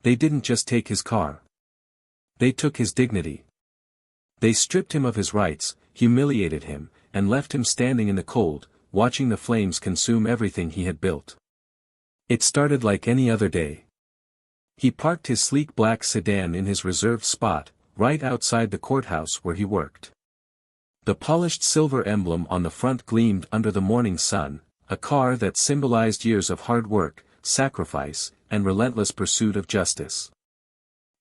They didn't just take his car. They took his dignity. They stripped him of his rights, humiliated him, and left him standing in the cold, watching the flames consume everything he had built. It started like any other day. He parked his sleek black sedan in his reserved spot, right outside the courthouse where he worked. The polished silver emblem on the front gleamed under the morning sun, a car that symbolized years of hard work, sacrifice, and relentless pursuit of justice.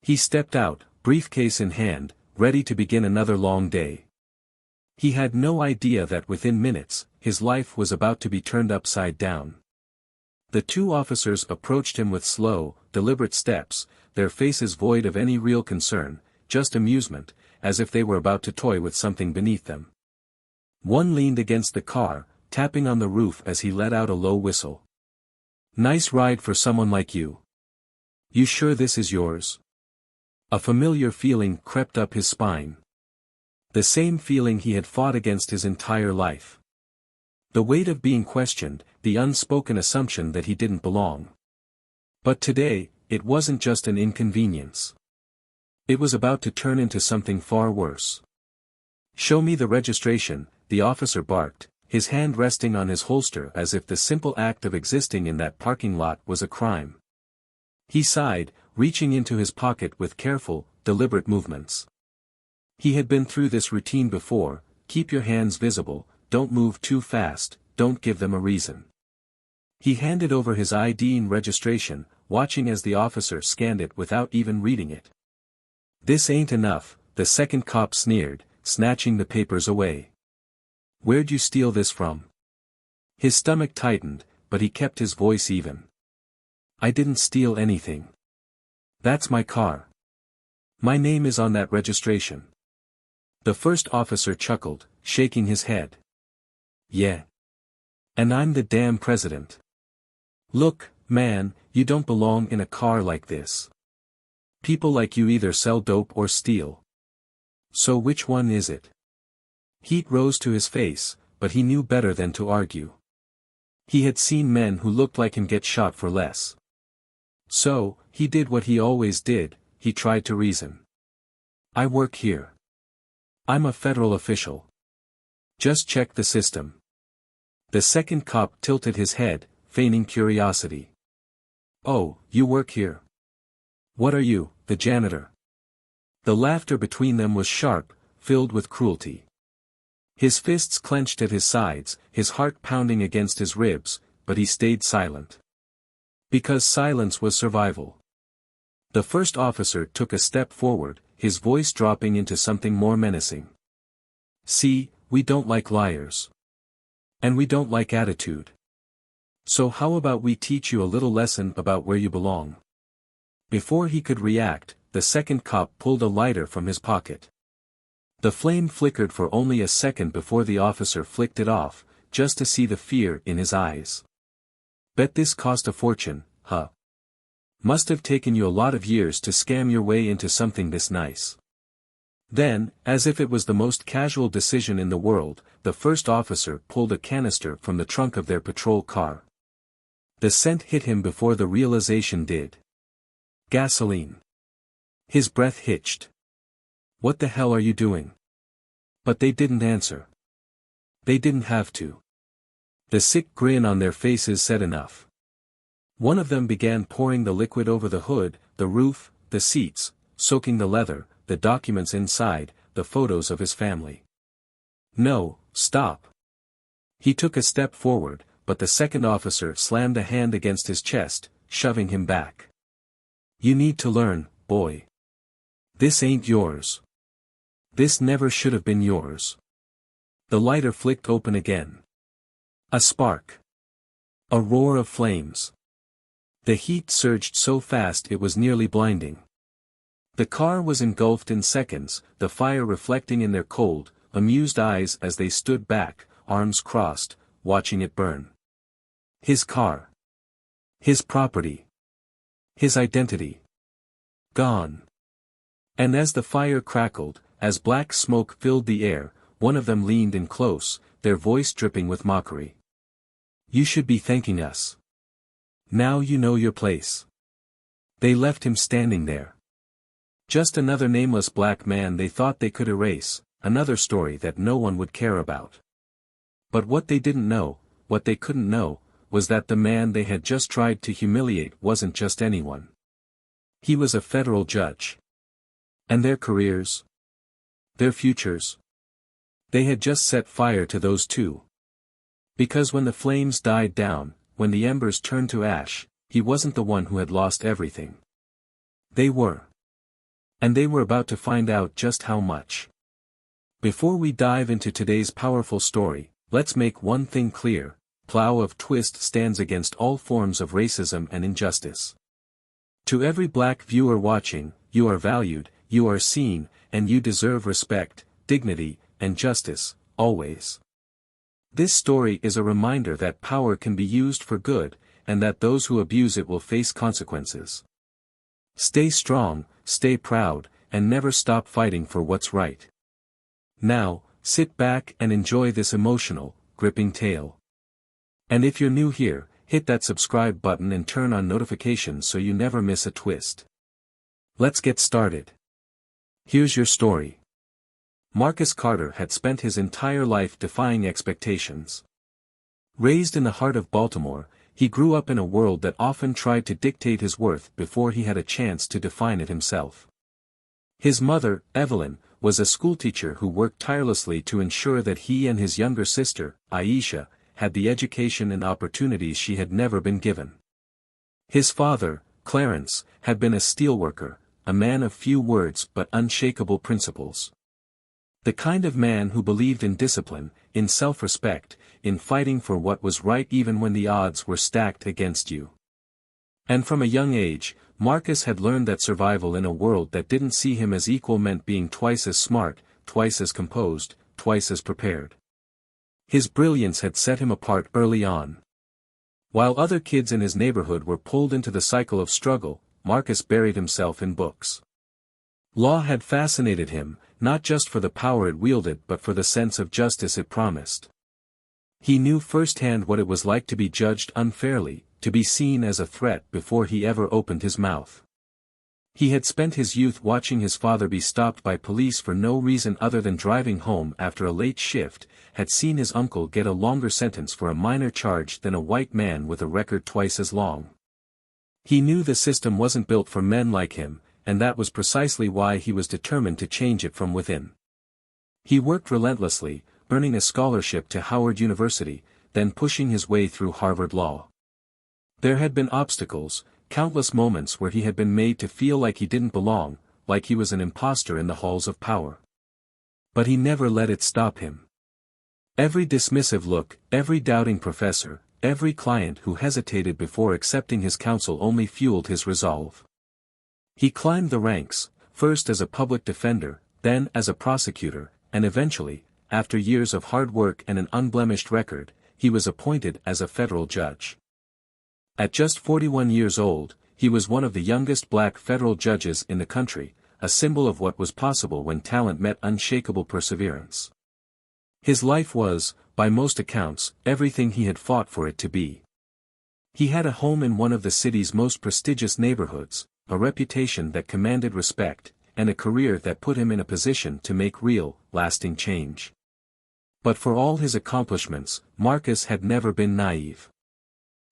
He stepped out, briefcase in hand, ready to begin another long day. He had no idea that within minutes, his life was about to be turned upside down. The two officers approached him with slow, deliberate steps, their faces void of any real concern, just amusement, as if they were about to toy with something beneath them. One leaned against the car, tapping on the roof as he let out a low whistle. "Nice ride for someone like you. You sure this is yours?" A familiar feeling crept up his spine. The same feeling he had fought against his entire life. The weight of being questioned, the unspoken assumption that he didn't belong. But today, it wasn't just an inconvenience. It was about to turn into something far worse. "Show me the registration," the officer barked, his hand resting on his holster as if the simple act of existing in that parking lot was a crime. He sighed, reaching into his pocket with careful, deliberate movements. He had been through this routine before: keep your hands visible, don't move too fast, don't give them a reason. He handed over his ID and registration, watching as the officer scanned it without even reading it. "This ain't enough," the second cop sneered, snatching the papers away. "Where'd you steal this from?" His stomach tightened, but he kept his voice even. "I didn't steal anything. That's my car. My name is on that registration." The first officer chuckled, shaking his head. "Yeah. And I'm the damn president. Look, man, you don't belong in a car like this. People like you either sell dope or steal. So which one is it?" Heat rose to his face, but he knew better than to argue. He had seen men who looked like him get shot for less. So, he did what he always did, he tried to reason. "I work here. I'm a federal official. Just check the system." The second cop tilted his head, feigning curiosity. "Oh, you work here? What are you, the janitor?" The laughter between them was sharp, filled with cruelty. His fists clenched at his sides, his heart pounding against his ribs, but he stayed silent. Because silence was survival. The first officer took a step forward, his voice dropping into something more menacing. "See, we don't like liars. And we don't like attitude. So how about we teach you a little lesson about where you belong?" Before he could react, the second cop pulled a lighter from his pocket. The flame flickered for only a second before the officer flicked it off, just to see the fear in his eyes. "Bet this cost a fortune, huh? Must have taken you a lot of years to scam your way into something this nice." Then, as if it was the most casual decision in the world, the first officer pulled a canister from the trunk of their patrol car. The scent hit him before the realization did. Gasoline. His breath hitched. "What the hell are you doing?" But they didn't answer. They didn't have to. The sick grin on their faces said enough. One of them began pouring the liquid over the hood, the roof, the seats, soaking the leather, the documents inside, the photos of his family. "No, stop." He took a step forward, but the second officer slammed a hand against his chest, shoving him back. "You need to learn, boy. This ain't yours. This never should have been yours." The lighter flicked open again. A spark. A roar of flames. The heat surged so fast it was nearly blinding. The car was engulfed in seconds, the fire reflecting in their cold, amused eyes as they stood back, arms crossed, watching it burn. His car. His property. His identity. Gone. And as the fire crackled, as black smoke filled the air, one of them leaned in close, their voice dripping with mockery. "You should be thanking us. Now you know your place. They left him standing there. Just another nameless black man they thought they could erase, another story that no one would care about. But what they didn't know, what they couldn't know, was that the man they had just tried to humiliate wasn't just anyone. He was a federal judge. And their careers? Their futures? They had just set fire to those too. Because when the flames died down, when the embers turned to ash, he wasn't the one who had lost everything. They were. And they were about to find out just how much. Before we dive into today's powerful story, let's make one thing clear: Plow of Twist stands against all forms of racism and injustice. To every black viewer watching, you are valued, you are seen, and you deserve respect, dignity, and justice, always. This story is a reminder that power can be used for good, and that those who abuse it will face consequences. Stay strong, stay proud, and never stop fighting for what's right. Now, sit back and enjoy this emotional, gripping tale. And if you're new here, hit that subscribe button and turn on notifications so you never miss a twist. Let's get started. Here's your story. Marcus Carter had spent his entire life defying expectations. Raised in the heart of Baltimore, he grew up in a world that often tried to dictate his worth before he had a chance to define it himself. His mother, Evelyn, was a schoolteacher who worked tirelessly to ensure that he and his younger sister, Aisha, had the education and opportunities she had never been given. His father, Clarence, had been a steelworker, a man of few words but unshakable principles. The kind of man who believed in discipline, in self-respect, in fighting for what was right even when the odds were stacked against you. And from a young age, Marcus had learned that survival in a world that didn't see him as equal meant being twice as smart, twice as composed, twice as prepared. His brilliance had set him apart early on. While other kids in his neighborhood were pulled into the cycle of struggle, Marcus buried himself in books. Law had fascinated him, not just for the power it wielded but for the sense of justice it promised. He knew firsthand what it was like to be judged unfairly, to be seen as a threat before he ever opened his mouth. He had spent his youth watching his father be stopped by police for no reason other than driving home after a late shift, had seen his uncle get a longer sentence for a minor charge than a white man with a record twice as long. He knew the system wasn't built for men like him, and that was precisely why he was determined to change it from within. He worked relentlessly, earning a scholarship to Howard University, then pushing his way through Harvard Law. There had been obstacles, countless moments where he had been made to feel like he didn't belong, like he was an imposter in the halls of power. But he never let it stop him. Every dismissive look, every doubting professor, every client who hesitated before accepting his counsel only fueled his resolve. He climbed the ranks, first as a public defender, then as a prosecutor, and eventually, after years of hard work and an unblemished record, he was appointed as a federal judge. At just 41 years old, he was one of the youngest black federal judges in the country, a symbol of what was possible when talent met unshakable perseverance. His life was, by most accounts, everything he had fought for it to be. He had a home in one of the city's most prestigious neighborhoods, a reputation that commanded respect, and a career that put him in a position to make real, lasting change. But for all his accomplishments, Marcus had never been naive.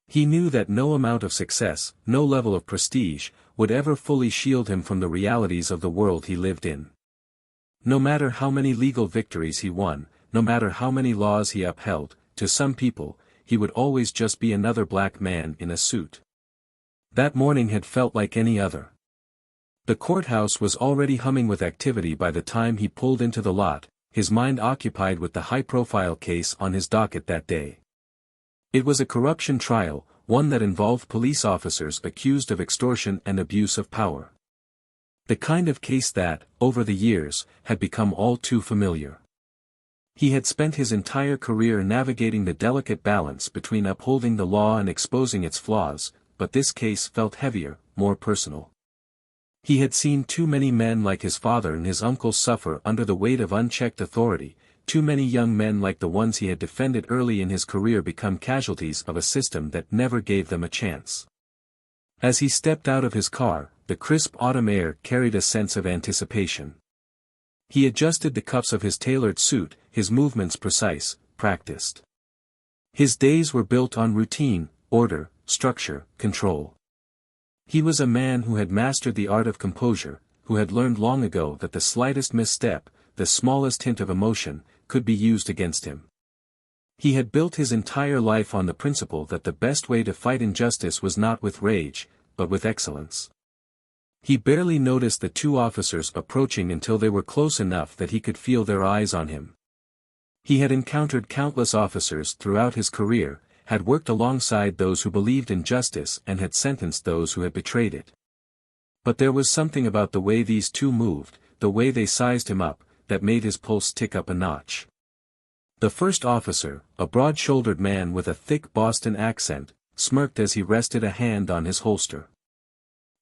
He knew that no amount of success, no level of prestige, would ever fully shield him from the realities of the world he lived in. No matter how many legal victories he won, no matter how many laws he upheld, to some people, he would always just be another black man in a suit. That morning had felt like any other. The courthouse was already humming with activity by the time he pulled into the lot, his mind occupied with the high-profile case on his docket that day. It was a corruption trial, one that involved police officers accused of extortion and abuse of power. The kind of case that, over the years, had become all too familiar. He had spent his entire career navigating the delicate balance between upholding the law and exposing its flaws, but this case felt heavier, more personal. He had seen too many men like his father and his uncle suffer under the weight of unchecked authority, too many young men like the ones he had defended early in his career become casualties of a system that never gave them a chance. As he stepped out of his car, the crisp autumn air carried a sense of anticipation. He adjusted the cuffs of his tailored suit, his movements precise, practiced. His days were built on routine, order, structure, control. He was a man who had mastered the art of composure, who had learned long ago that the slightest misstep, the smallest hint of emotion, could be used against him. He had built his entire life on the principle that the best way to fight injustice was not with rage, but with excellence. He barely noticed the two officers approaching until they were close enough that he could feel their eyes on him. He had encountered countless officers throughout his career, had worked alongside those who believed in justice and had sentenced those who had betrayed it. But there was something about the way these two moved, the way they sized him up, that made his pulse tick up a notch. The first officer, a broad-shouldered man with a thick Boston accent, smirked as he rested a hand on his holster.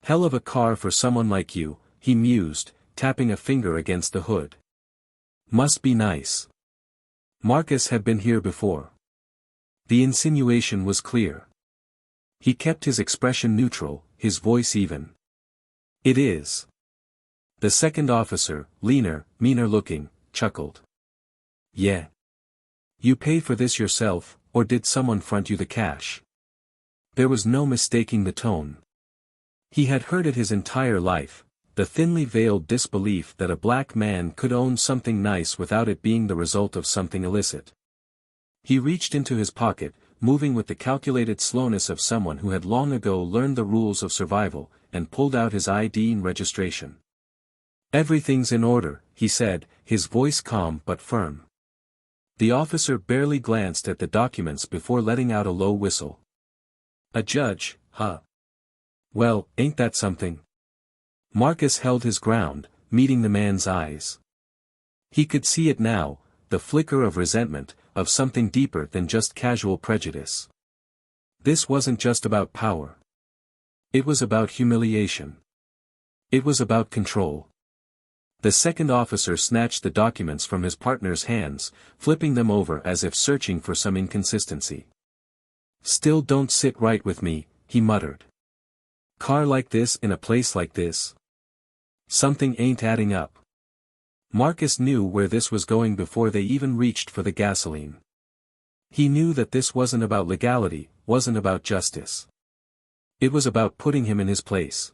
"Hell of a car for someone like you," he mused, tapping a finger against the hood. "Must be nice." Marcus had been here before. The insinuation was clear. He kept his expression neutral, his voice even. "It is." The second officer, leaner, meaner looking, chuckled. "Yeah. You pay for this yourself, or did someone front you the cash?" There was no mistaking the tone. He had heard it his entire life, the thinly veiled disbelief that a black man could own something nice without it being the result of something illicit. He reached into his pocket, moving with the calculated slowness of someone who had long ago learned the rules of survival, and pulled out his ID and registration. "Everything's in order," he said, his voice calm but firm. The officer barely glanced at the documents before letting out a low whistle. "A judge, huh? Well, ain't that something?" Marcus held his ground, meeting the man's eyes. He could see it now, the flicker of resentment, of something deeper than just casual prejudice. This wasn't just about power. It was about humiliation. It was about control. The second officer snatched the documents from his partner's hands, flipping them over as if searching for some inconsistency. "Still don't sit right with me," he muttered. "Car like this in a place like this? Something ain't adding up." Marcus knew where this was going before they even reached for the gasoline. He knew that this wasn't about legality, wasn't about justice. It was about putting him in his place.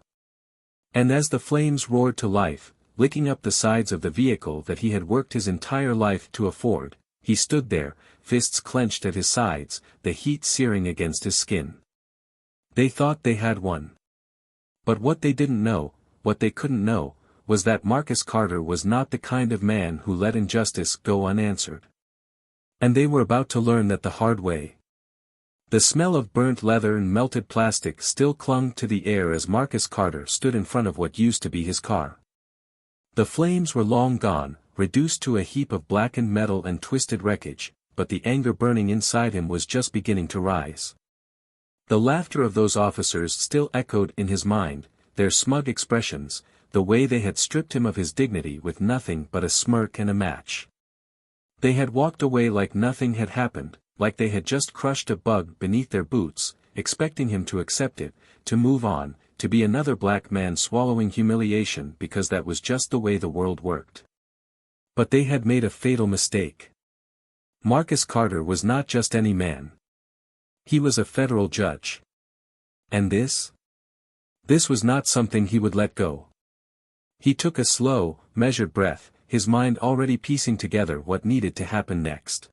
And as the flames roared to life, licking up the sides of the vehicle that he had worked his entire life to afford, he stood there, fists clenched at his sides, the heat searing against his skin. They thought they had won. But what they didn't know, what they couldn't know, was that Marcus Carter was not the kind of man who let injustice go unanswered. And they were about to learn that the hard way. The smell of burnt leather and melted plastic still clung to the air as Marcus Carter stood in front of what used to be his car. The flames were long gone, reduced to a heap of blackened metal and twisted wreckage, but the anger burning inside him was just beginning to rise. The laughter of those officers still echoed in his mind, their smug expressions, the way they had stripped him of his dignity with nothing but a smirk and a match. They had walked away like nothing had happened, like they had just crushed a bug beneath their boots, expecting him to accept it, to move on, to be another black man swallowing humiliation because that was just the way the world worked. But they had made a fatal mistake. Marcus Carter was not just any man. He was a federal judge. And this? This was not something he would let go. He took a slow, measured breath, his mind already piecing together what needed to happen next.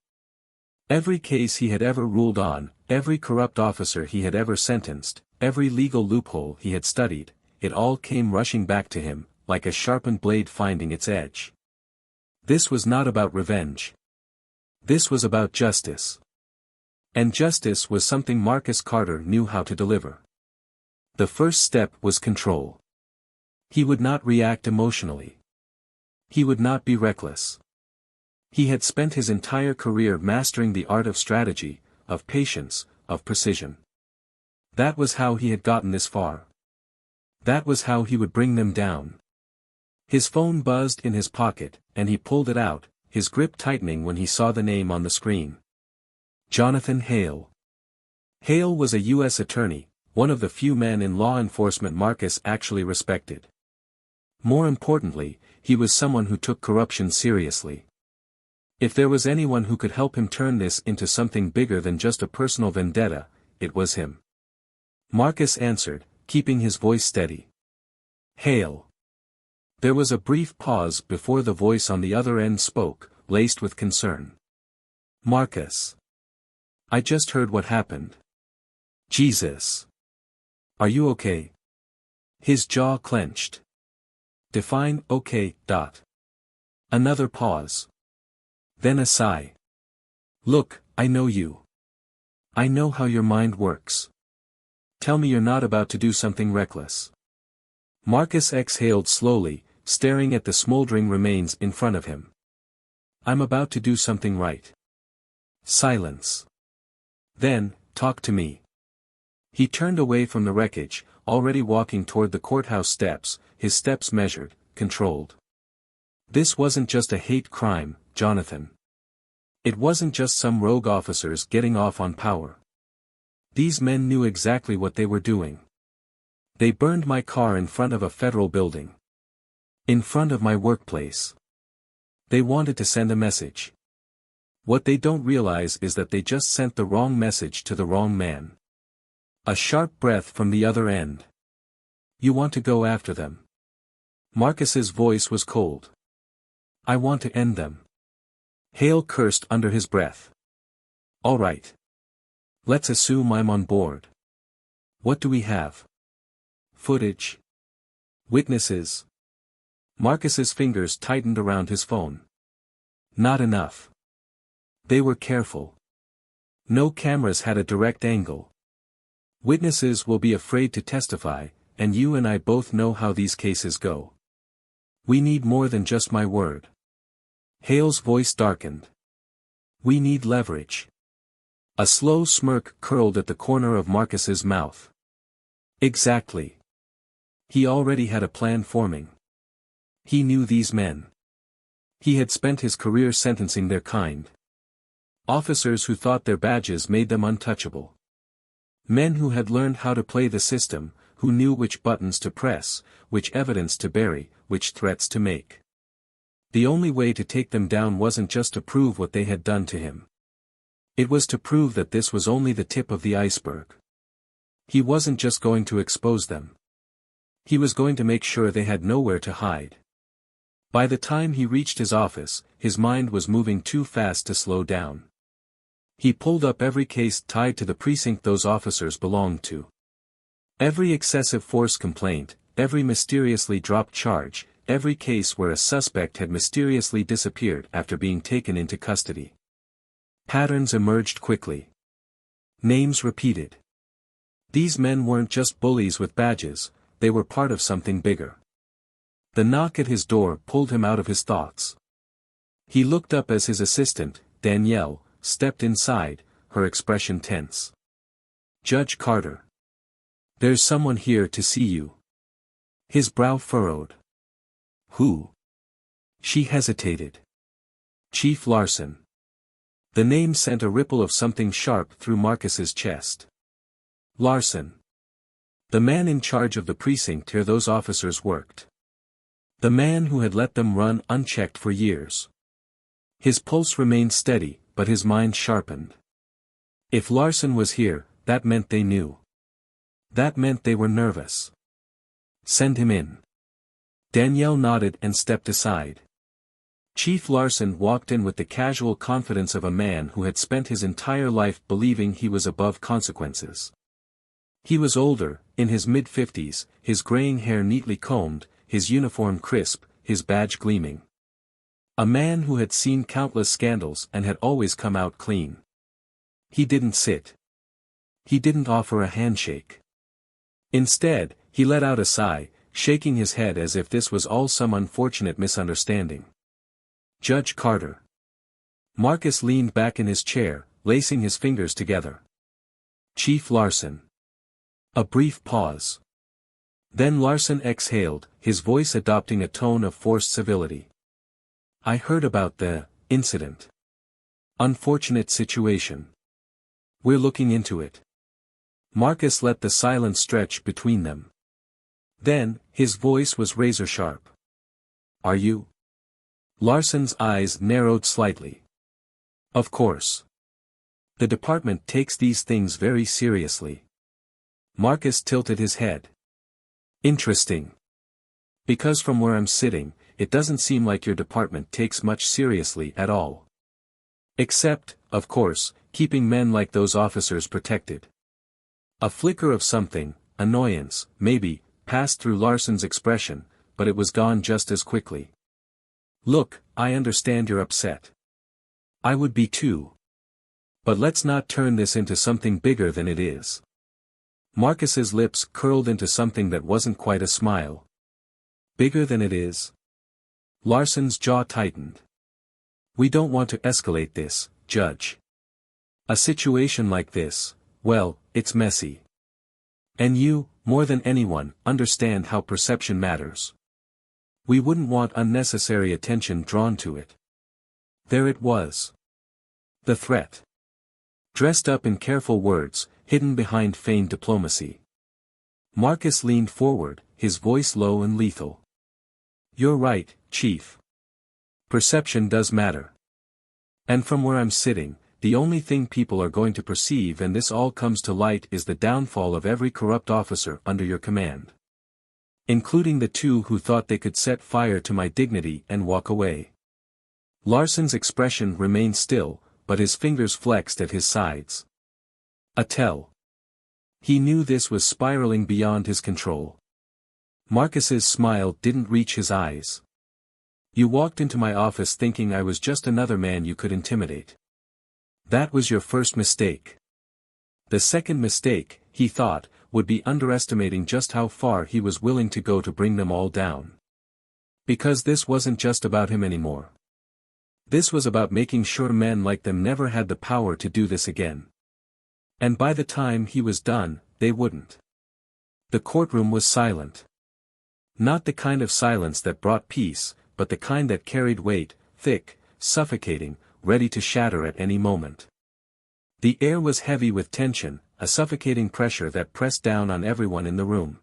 Every case he had ever ruled on, every corrupt officer he had ever sentenced, every legal loophole he had studied, it all came rushing back to him, like a sharpened blade finding its edge. This was not about revenge. This was about justice. And justice was something Marcus Carter knew how to deliver. The first step was control. He would not react emotionally. He would not be reckless. He had spent his entire career mastering the art of strategy, of patience, of precision. That was how he had gotten this far. That was how he would bring them down. His phone buzzed in his pocket, and he pulled it out, his grip tightening when he saw the name on the screen. Jonathan Hale. Hale was a U.S. attorney, one of the few men in law enforcement Marcus actually respected. More importantly, he was someone who took corruption seriously. If there was anyone who could help him turn this into something bigger than just a personal vendetta, it was him. Marcus answered, keeping his voice steady. "Hale." There was a brief pause before the voice on the other end spoke, laced with concern. "Marcus. I just heard what happened. Jesus. Are you okay?" His jaw clenched. Define okay. Another pause. Then a sigh. "Look, I know you. I know how your mind works. Tell me you're not about to do something reckless." Marcus exhaled slowly, staring at the smoldering remains in front of him. "I'm about to do something right." Silence. "Then, talk to me." He turned away from the wreckage, already walking toward the courthouse steps, his steps measured, controlled. This wasn't just a hate crime, Jonathan. It wasn't just some rogue officers getting off on power. These men knew exactly what they were doing. They burned my car in front of a federal building. In front of my workplace. They wanted to send a message. What they don't realize is that they just sent the wrong message to the wrong man. A sharp breath from the other end. "You want to go after them?" Marcus's voice was cold. "I want to end them." Hale cursed under his breath. "All right. Let's assume I'm on board. What do we have? Footage? Witnesses?" Marcus's fingers tightened around his phone. "Not enough. They were careful. No cameras had a direct angle. Witnesses will be afraid to testify, and you and I both know how these cases go. We need more than just my word." Hale's voice darkened. "We need leverage." A slow smirk curled at the corner of Marcus's mouth. Exactly. He already had a plan forming. He knew these men. He had spent his career sentencing their kind. Officers who thought their badges made them untouchable. Men who had learned how to play the system, who knew which buttons to press, which evidence to bury, which threats to make. The only way to take them down wasn't just to prove what they had done to him. It was to prove that this was only the tip of the iceberg. He wasn't just going to expose them. He was going to make sure they had nowhere to hide. By the time he reached his office, his mind was moving too fast to slow down. He pulled up every case tied to the precinct those officers belonged to. Every excessive force complaint, every mysteriously dropped charge, every case where a suspect had mysteriously disappeared after being taken into custody. Patterns emerged quickly. Names repeated. These men weren't just bullies with badges, they were part of something bigger. The knock at his door pulled him out of his thoughts. He looked up as his assistant, Danielle, stepped inside, her expression tense. "Judge Carter. There's someone here to see you." His brow furrowed. "Who?" She hesitated. "Chief Larson." The name sent a ripple of something sharp through Marcus's chest. Larson. The man in charge of the precinct where those officers worked. The man who had let them run unchecked for years. His pulse remained steady, but his mind sharpened. If Larson was here, that meant they knew. That meant they were nervous. "Send him in." Danielle nodded and stepped aside. Chief Larson walked in with the casual confidence of a man who had spent his entire life believing he was above consequences. He was older, in his mid-50s, his graying hair neatly combed, his uniform crisp, his badge gleaming. A man who had seen countless scandals and had always come out clean. He didn't sit. He didn't offer a handshake. Instead, he let out a sigh, shaking his head as if this was all some unfortunate misunderstanding. "Judge Carter." Marcus leaned back in his chair, lacing his fingers together. "Chief Larson." A brief pause. Then Larson exhaled, his voice adopting a tone of forced civility. "I heard about the incident. Unfortunate situation. We're looking into it. Marcus let the silence stretch between them. Then, his voice was razor-sharp. Are you? Larson's eyes narrowed slightly. Of course. The department takes these things very seriously. Marcus tilted his head. Interesting. Because from where I'm sitting, it doesn't seem like your department takes much seriously at all. Except, of course, keeping men like those officers protected. A flicker of something, annoyance, maybe, passed through Larson's expression, but it was gone just as quickly. Look, I understand you're upset. I would be too. But let's not turn this into something bigger than it is. Marcus's lips curled into something that wasn't quite a smile. Bigger than it is? Larson's jaw tightened. We don't want to escalate this, Judge. A situation like this, well, it's messy. And you, more than anyone, understand how perception matters. We wouldn't want unnecessary attention drawn to it. There it was. The threat. Dressed up in careful words, hidden behind feigned diplomacy. Marcus leaned forward, his voice low and lethal. You're right, Chief. Perception does matter. And from where I'm sitting, the only thing people are going to perceive, and this all comes to light, is the downfall of every corrupt officer under your command. Including the two who thought they could set fire to my dignity and walk away. Larson's expression remained still, but his fingers flexed at his sides. A tell. He knew this was spiraling beyond his control. Marcus's smile didn't reach his eyes. You walked into my office thinking I was just another man you could intimidate. That was your first mistake. The second mistake, he thought, would be underestimating just how far he was willing to go to bring them all down. Because this wasn't just about him anymore. This was about making sure men like them never had the power to do this again. And by the time he was done, they wouldn't. The courtroom was silent. Not the kind of silence that brought peace, but the kind that carried weight, thick, suffocating, ready to shatter at any moment. The air was heavy with tension, a suffocating pressure that pressed down on everyone in the room.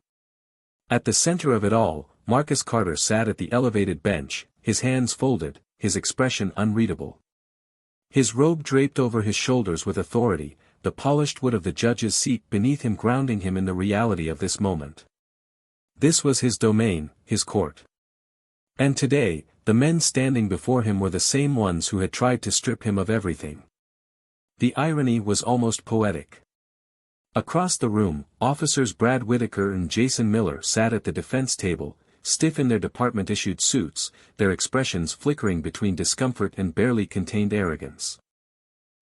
At the center of it all, Marcus Carter sat at the elevated bench, his hands folded, his expression unreadable. His robe draped over his shoulders with authority, the polished wood of the judge's seat beneath him grounding him in the reality of this moment. This was his domain, his court. And today, the men standing before him were the same ones who had tried to strip him of everything. The irony was almost poetic. Across the room, officers Brad Whitaker and Jason Miller sat at the defense table, stiff in their department-issued suits, their expressions flickering between discomfort and barely contained arrogance.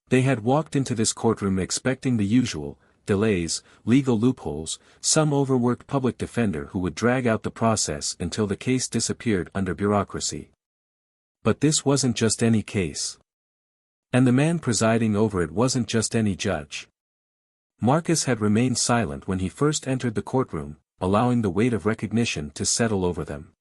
They had walked into this courtroom expecting the usual, delays, legal loopholes, some overworked public defender who would drag out the process until the case disappeared under bureaucracy. But this wasn't just any case. And the man presiding over it wasn't just any judge. Marcus had remained silent when he first entered the courtroom, allowing the weight of recognition to settle over them.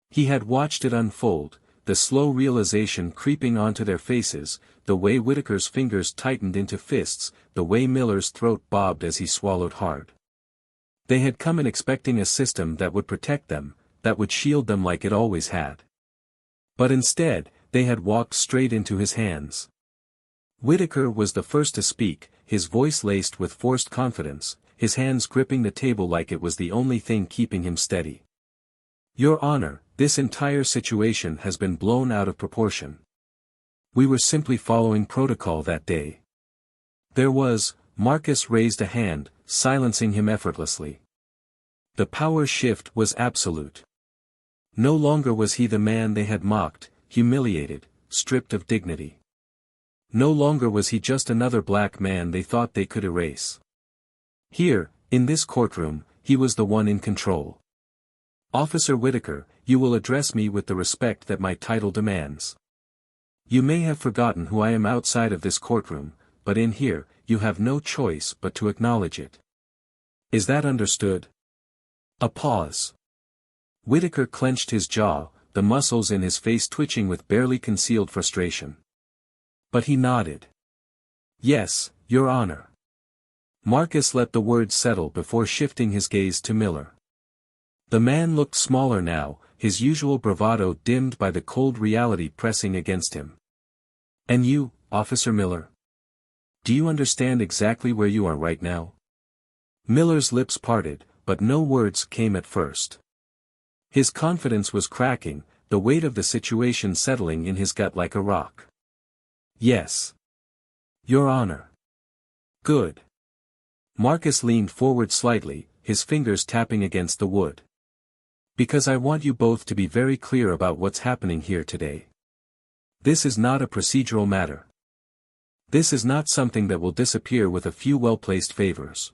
He had watched it unfold, the slow realization creeping onto their faces, the way Whitaker's fingers tightened into fists, the way Miller's throat bobbed as he swallowed hard. They had come in expecting a system that would protect them, that would shield them like it always had. But instead, they had walked straight into his hands. Whitaker was the first to speak, his voice laced with forced confidence, his hands gripping the table like it was the only thing keeping him steady. Your Honor, this entire situation has been blown out of proportion. We were simply following protocol that day. Marcus raised a hand, silencing him effortlessly. The power shift was absolute. No longer was he the man they had mocked, humiliated, stripped of dignity. No longer was he just another black man they thought they could erase. Here, in this courtroom, he was the one in control. Officer Whitaker, you will address me with the respect that my title demands. You may have forgotten who I am outside of this courtroom, but in here, you have no choice but to acknowledge it. Is that understood? A pause. Whitaker clenched his jaw, the muscles in his face twitching with barely concealed frustration. But he nodded. Yes, Your Honor. Marcus let the words settle before shifting his gaze to Miller. The man looked smaller now, his usual bravado dimmed by the cold reality pressing against him. "And you, Officer Miller? Do you understand exactly where you are right now?" Miller's lips parted, but no words came at first. His confidence was cracking, the weight of the situation settling in his gut like a rock. "Yes. Your Honor." "Good." Marcus leaned forward slightly, his fingers tapping against the wood. "Because I want you both to be very clear about what's happening here today. This is not a procedural matter. This is not something that will disappear with a few well-placed favors.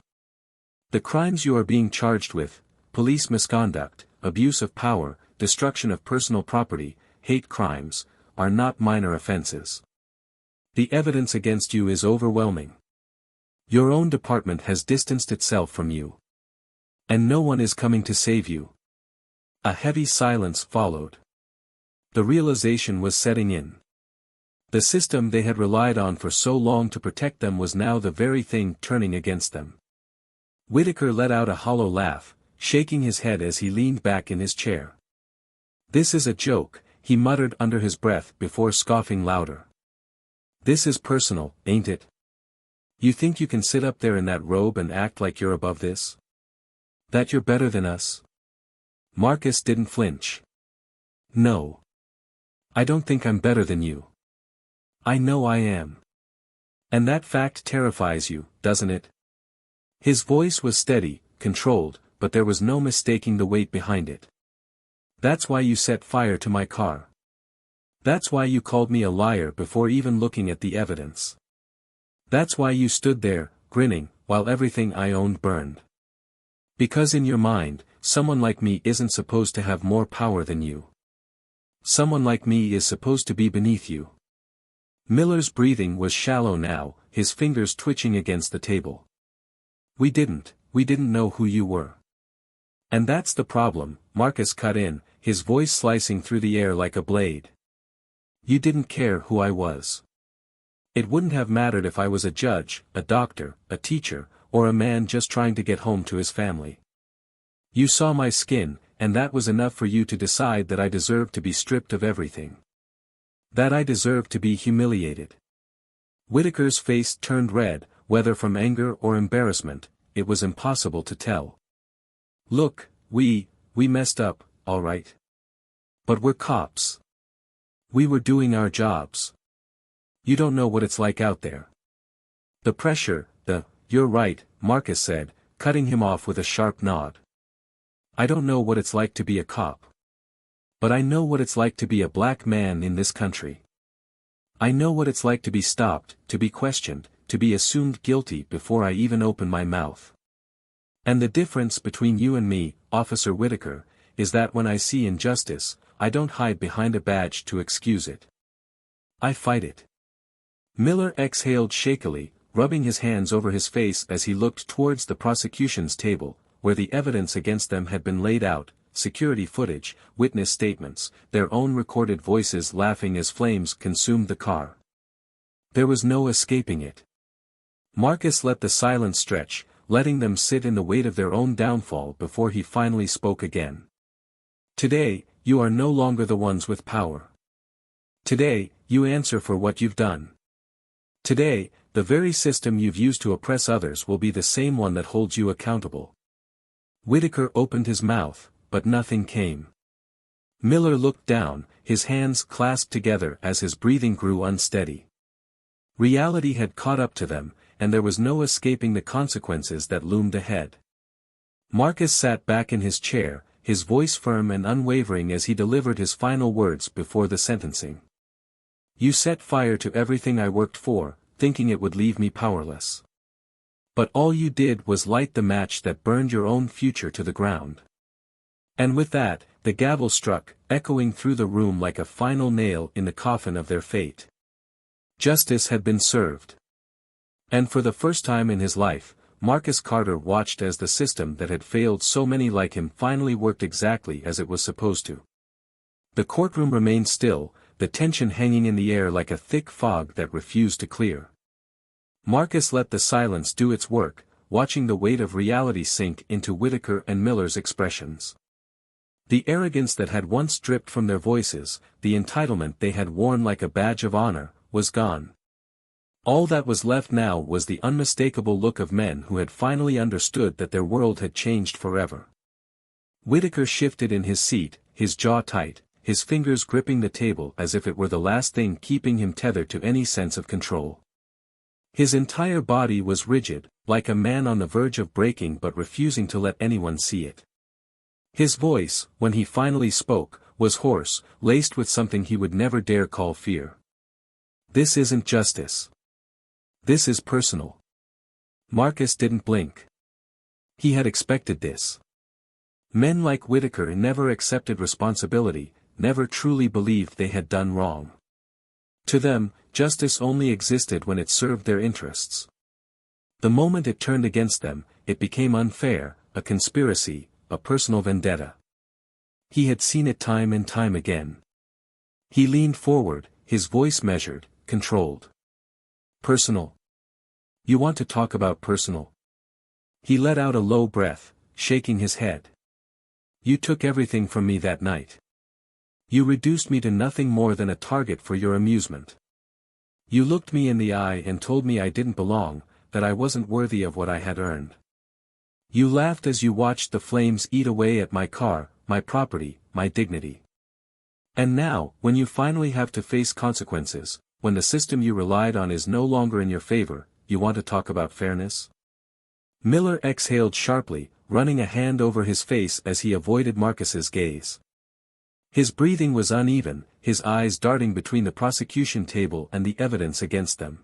The crimes you are being charged with, police misconduct, abuse of power, destruction of personal property, hate crimes, are not minor offenses. The evidence against you is overwhelming. Your own department has distanced itself from you. And no one is coming to save you." A heavy silence followed. The realization was setting in. The system they had relied on for so long to protect them was now the very thing turning against them. Whitaker let out a hollow laugh, shaking his head as he leaned back in his chair. "This is a joke," he muttered under his breath before scoffing louder. "This is personal, ain't it? You think you can sit up there in that robe and act like you're above this? That you're better than us?" Marcus didn't flinch. "No. I don't think I'm better than you. I know I am. And that fact terrifies you, doesn't it?" His voice was steady, controlled, but there was no mistaking the weight behind it. "That's why you set fire to my car. That's why you called me a liar before even looking at the evidence. That's why you stood there, grinning, while everything I owned burned. Because in your mind, someone like me isn't supposed to have more power than you. Someone like me is supposed to be beneath you." Miller's breathing was shallow now, his fingers twitching against the table. We didn't know who you were. And that's the problem," Marcus cut in, his voice slicing through the air like a blade. "You didn't care who I was. It wouldn't have mattered if I was a judge, a doctor, a teacher, or a man just trying to get home to his family. You saw my skin, and that was enough for you to decide that I deserved to be stripped of everything. That I deserved to be humiliated." Whitaker's face turned red, whether from anger or embarrassment, it was impossible to tell. "Look, we messed up, all right. But we're cops. We were doing our jobs. You don't know what it's like out there. The pressure, you're right," Marcus said, cutting him off with a sharp nod. "I don't know what it's like to be a cop. But I know what it's like to be a black man in this country. I know what it's like to be stopped, to be questioned, to be assumed guilty before I even open my mouth. And the difference between you and me, Officer Whitaker, is that when I see injustice, I don't hide behind a badge to excuse it. I fight it." Miller exhaled shakily, rubbing his hands over his face as he looked towards the prosecution's table, where the evidence against them had been laid out, security footage, witness statements, their own recorded voices laughing as flames consumed the car. There was no escaping it. Marcus let the silence stretch, letting them sit in the weight of their own downfall before he finally spoke again. "Today, you are no longer the ones with power. Today, you answer for what you've done. Today, the very system you've used to oppress others will be the same one that holds you accountable." Whitaker opened his mouth, but nothing came. Miller looked down, his hands clasped together as his breathing grew unsteady. Reality had caught up to them, and there was no escaping the consequences that loomed ahead. Marcus sat back in his chair, his voice firm and unwavering as he delivered his final words before the sentencing. "You set fire to everything I worked for, thinking it would leave me powerless. But all you did was light the match that burned your own future to the ground." And with that, the gavel struck, echoing through the room like a final nail in the coffin of their fate. Justice had been served. And for the first time in his life, Marcus Carter watched as the system that had failed so many like him finally worked exactly as it was supposed to. The courtroom remained still, the tension hanging in the air like a thick fog that refused to clear. Marcus let the silence do its work, watching the weight of reality sink into Whitaker and Miller's expressions. The arrogance that had once dripped from their voices, the entitlement they had worn like a badge of honor, was gone. All that was left now was the unmistakable look of men who had finally understood that their world had changed forever. Whitaker shifted in his seat, his jaw tight, his fingers gripping the table as if it were the last thing keeping him tethered to any sense of control. His entire body was rigid, like a man on the verge of breaking but refusing to let anyone see it. His voice, when he finally spoke, was hoarse, laced with something he would never dare call fear. "This isn't justice. This is personal." Marcus didn't blink. He had expected this. Men like Whitaker never accepted responsibility, never truly believed they had done wrong. To them, justice only existed when it served their interests. The moment it turned against them, it became unfair, a conspiracy, a personal vendetta. He had seen it time and time again. He leaned forward, his voice measured, controlled. "Personal? You want to talk about personal?" He let out a low breath, shaking his head. "You took everything from me that night. You reduced me to nothing more than a target for your amusement. You looked me in the eye and told me I didn't belong, that I wasn't worthy of what I had earned. You laughed as you watched the flames eat away at my car, my property, my dignity. And now, when you finally have to face consequences, when the system you relied on is no longer in your favor, you want to talk about fairness?" Miller exhaled sharply, running a hand over his face as he avoided Marcus's gaze. His breathing was uneven, his eyes darting between the prosecution table and the evidence against them.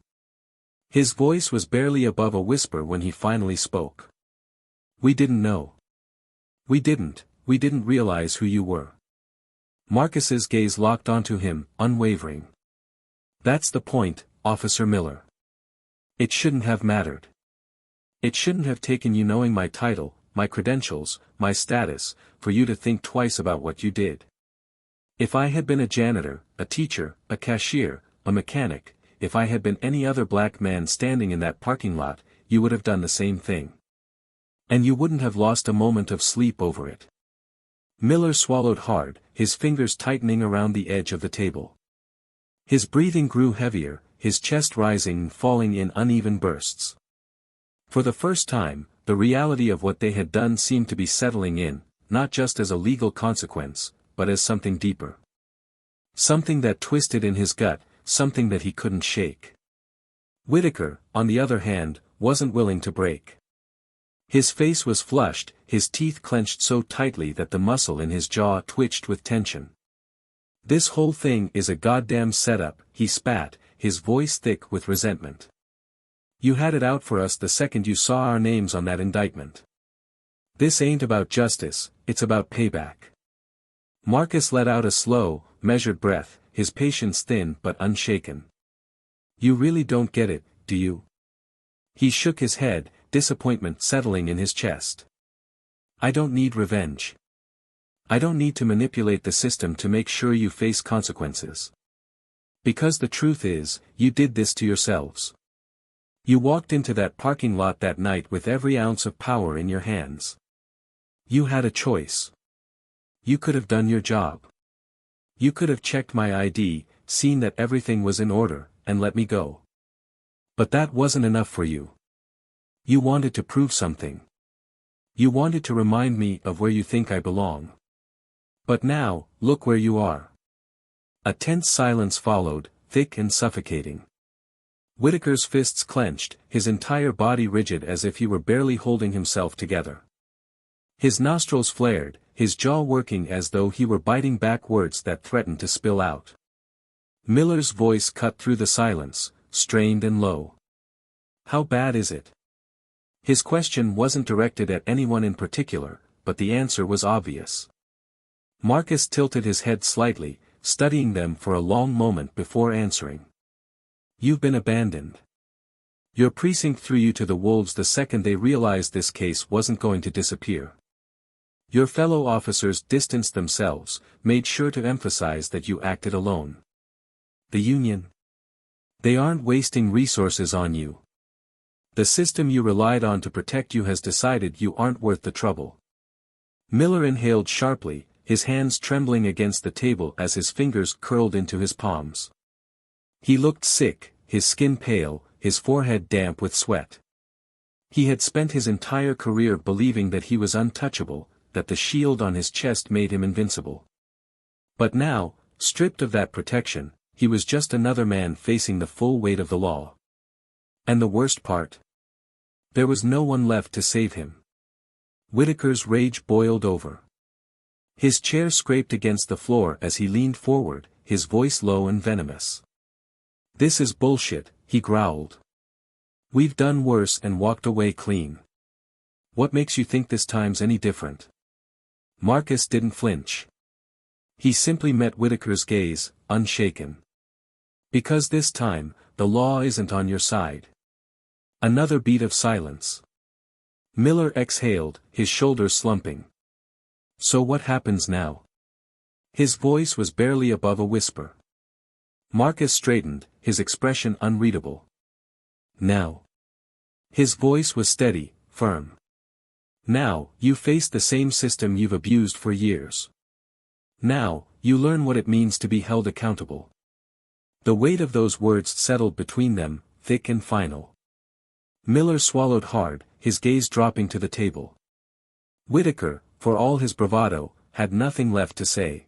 His voice was barely above a whisper when he finally spoke. "We didn't know. We didn't realize who you were." Marcus's gaze locked onto him, unwavering. "That's the point, Officer Miller. It shouldn't have mattered. It shouldn't have taken you knowing my title, my credentials, my status, for you to think twice about what you did. If I had been a janitor, a teacher, a cashier, a mechanic, if I had been any other black man standing in that parking lot, you would have done the same thing. And you wouldn't have lost a moment of sleep over it." Miller swallowed hard, his fingers tightening around the edge of the table. His breathing grew heavier, his chest rising and falling in uneven bursts. For the first time, the reality of what they had done seemed to be settling in, not just as a legal consequence, but as something deeper. Something that twisted in his gut, something that he couldn't shake. Whitaker, on the other hand, wasn't willing to break. His face was flushed, his teeth clenched so tightly that the muscle in his jaw twitched with tension. "This whole thing is a goddamn setup," he spat, his voice thick with resentment. "You had it out for us the second you saw our names on that indictment. This ain't about justice, it's about payback." Marcus let out a slow, measured breath, his patience thin but unshaken. "You really don't get it, do you?" He shook his head, disappointment settling in his chest. "I don't need revenge. I don't need to manipulate the system to make sure you face consequences. Because the truth is, you did this to yourselves. You walked into that parking lot that night with every ounce of power in your hands. You had a choice. You could have done your job. You could have checked my ID, seen that everything was in order, and let me go. But that wasn't enough for you. You wanted to prove something. You wanted to remind me of where you think I belong. But now, look where you are." A tense silence followed, thick and suffocating. Whitaker's fists clenched, his entire body rigid as if he were barely holding himself together. His nostrils flared, his jaw working as though he were biting back words that threatened to spill out. Miller's voice cut through the silence, strained and low. "How bad is it?" His question wasn't directed at anyone in particular, but the answer was obvious. Marcus tilted his head slightly, studying them for a long moment before answering. "You've been abandoned. Your precinct threw you to the wolves the second they realized this case wasn't going to disappear. Your fellow officers distanced themselves, made sure to emphasize that you acted alone. The union? They aren't wasting resources on you. The system you relied on to protect you has decided you aren't worth the trouble. Miller inhaled sharply, his hands trembling against the table as his fingers curled into his palms. He looked sick, his skin pale, his forehead damp with sweat. He had spent his entire career believing that he was untouchable, that the shield on his chest made him invincible. But now, stripped of that protection, he was just another man facing the full weight of the law. And the worst part? There was no one left to save him. Whitaker's rage boiled over. His chair scraped against the floor as he leaned forward, his voice low and venomous. "This is bullshit," he growled. "We've done worse and walked away clean. What makes you think this time's any different?" Marcus didn't flinch. He simply met Whitaker's gaze, unshaken. "Because this time, the law isn't on your side." Another beat of silence. Miller exhaled, his shoulders slumping. "So what happens now?" His voice was barely above a whisper. Marcus straightened, his expression unreadable. "Now." His voice was steady, firm. "Now, you face the same system you've abused for years. Now, you learn what it means to be held accountable." The weight of those words settled between them, thick and final. Miller swallowed hard, his gaze dropping to the table. Whitaker, for all his bravado, had nothing left to say.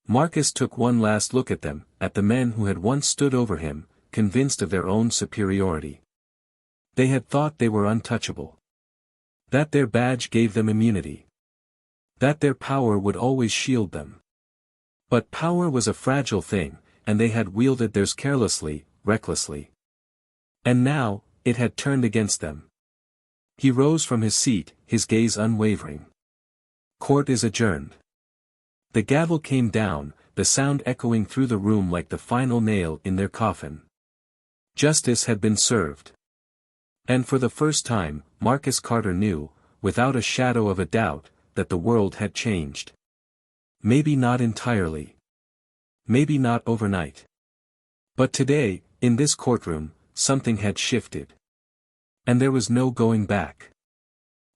Marcus took one last look at them, at the men who had once stood over him, convinced of their own superiority. They had thought they were untouchable. That their badge gave them immunity. That their power would always shield them. But power was a fragile thing, and they had wielded theirs carelessly, recklessly. And now, it had turned against them. He rose from his seat, his gaze unwavering. "Court is adjourned." The gavel came down, the sound echoing through the room like the final nail in their coffin. Justice had been served. And for the first time, Marcus Carter knew, without a shadow of a doubt, that the world had changed. Maybe not entirely. Maybe not overnight. But today, in this courtroom, something had shifted. And there was no going back.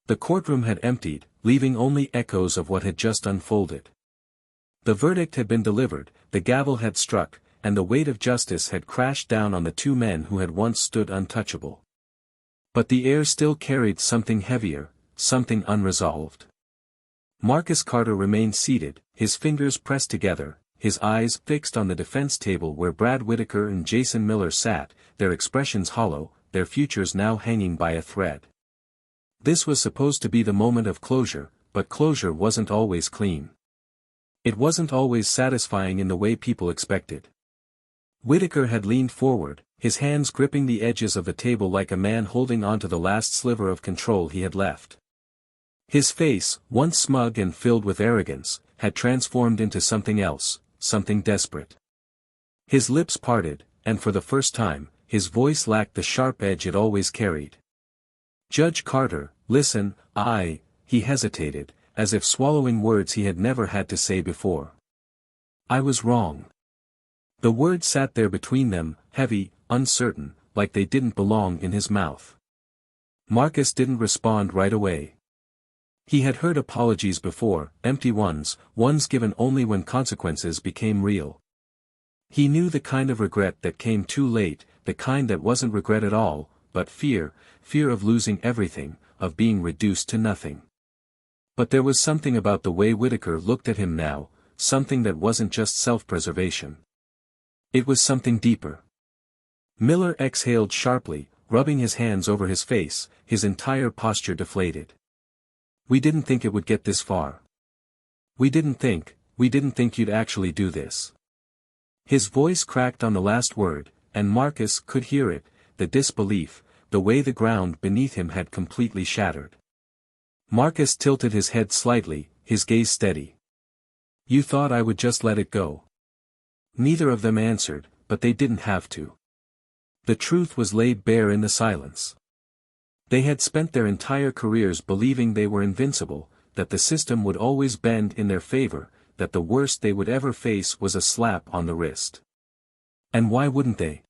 The courtroom had emptied, leaving only echoes of what had just unfolded. The verdict had been delivered, the gavel had struck, and the weight of justice had crashed down on the two men who had once stood untouchable. But the air still carried something heavier, something unresolved. Marcus Carter remained seated, his fingers pressed together, his eyes fixed on the defense table where Brad Whitaker and Jason Miller sat, their expressions hollow, their futures now hanging by a thread. This was supposed to be the moment of closure, but closure wasn't always clean. It wasn't always satisfying in the way people expected. Whitaker had leaned forward, his hands gripping the edges of the table like a man holding onto the last sliver of control he had left. His face, once smug and filled with arrogance, had transformed into something else, something desperate. His lips parted, and for the first time, his voice lacked the sharp edge it always carried. "Judge Carter, listen, he hesitated, as if swallowing words he had never had to say before. "I was wrong." The words sat there between them, heavy, uncertain, like they didn't belong in his mouth. Marcus didn't respond right away. He had heard apologies before, empty ones given only when consequences became real. He knew the kind of regret that came too late, the kind that wasn't regret at all, but fear of losing everything, of being reduced to nothing. But there was something about the way Whitaker looked at him now, something that wasn't just self-preservation. It was something deeper. Miller exhaled sharply, rubbing his hands over his face, his entire posture deflated. "We didn't think it would get this far. We didn't think you'd actually do this." His voice cracked on the last word, and Marcus could hear it, the disbelief, the way the ground beneath him had completely shattered. Marcus tilted his head slightly, his gaze steady. "You thought I would just let it go?" Neither of them answered, but they didn't have to. The truth was laid bare in the silence. They had spent their entire careers believing they were invincible, that the system would always bend in their favor, that the worst they would ever face was a slap on the wrist. And why wouldn't they?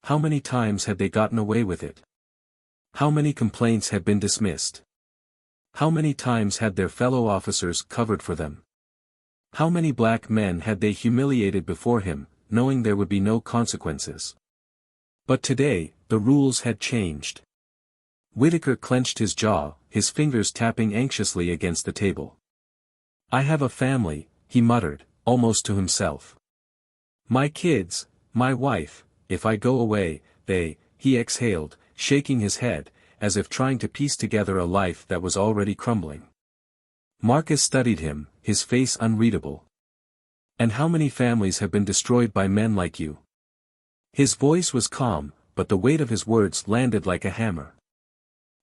How many times had they gotten away with it? How many complaints had been dismissed? How many times had their fellow officers covered for them? How many black men had they humiliated before him, knowing there would be no consequences? But today, the rules had changed. Whitaker clenched his jaw, his fingers tapping anxiously against the table. "I have a family," he muttered, almost to himself. "My kids, my wife, if I go away, he exhaled, shaking his head, as if trying to piece together a life that was already crumbling. Marcus studied him, his face unreadable. "And how many families have been destroyed by men like you?" His voice was calm, but the weight of his words landed like a hammer.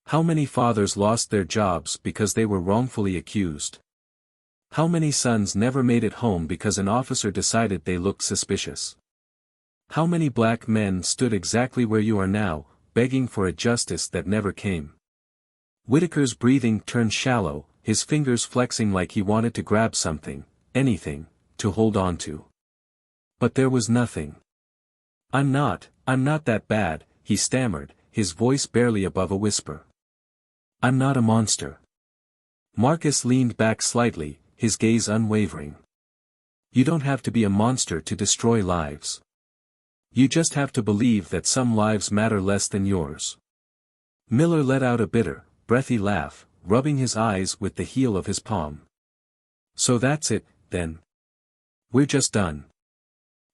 "How many fathers lost their jobs because they were wrongfully accused? How many sons never made it home because an officer decided they looked suspicious? How many black men stood exactly where you are now, begging for a justice that never came?" Whitaker's breathing turned shallow, his fingers flexing like he wanted to grab something, anything, to hold on to. But there was nothing. I'm not that bad," he stammered, his voice barely above a whisper. "I'm not a monster." Marcus leaned back slightly, his gaze unwavering. "You don't have to be a monster to destroy lives. You just have to believe that some lives matter less than yours." Miller let out a bitter, breathy laugh, rubbing his eyes with the heel of his palm. "So that's it, then. We're just done.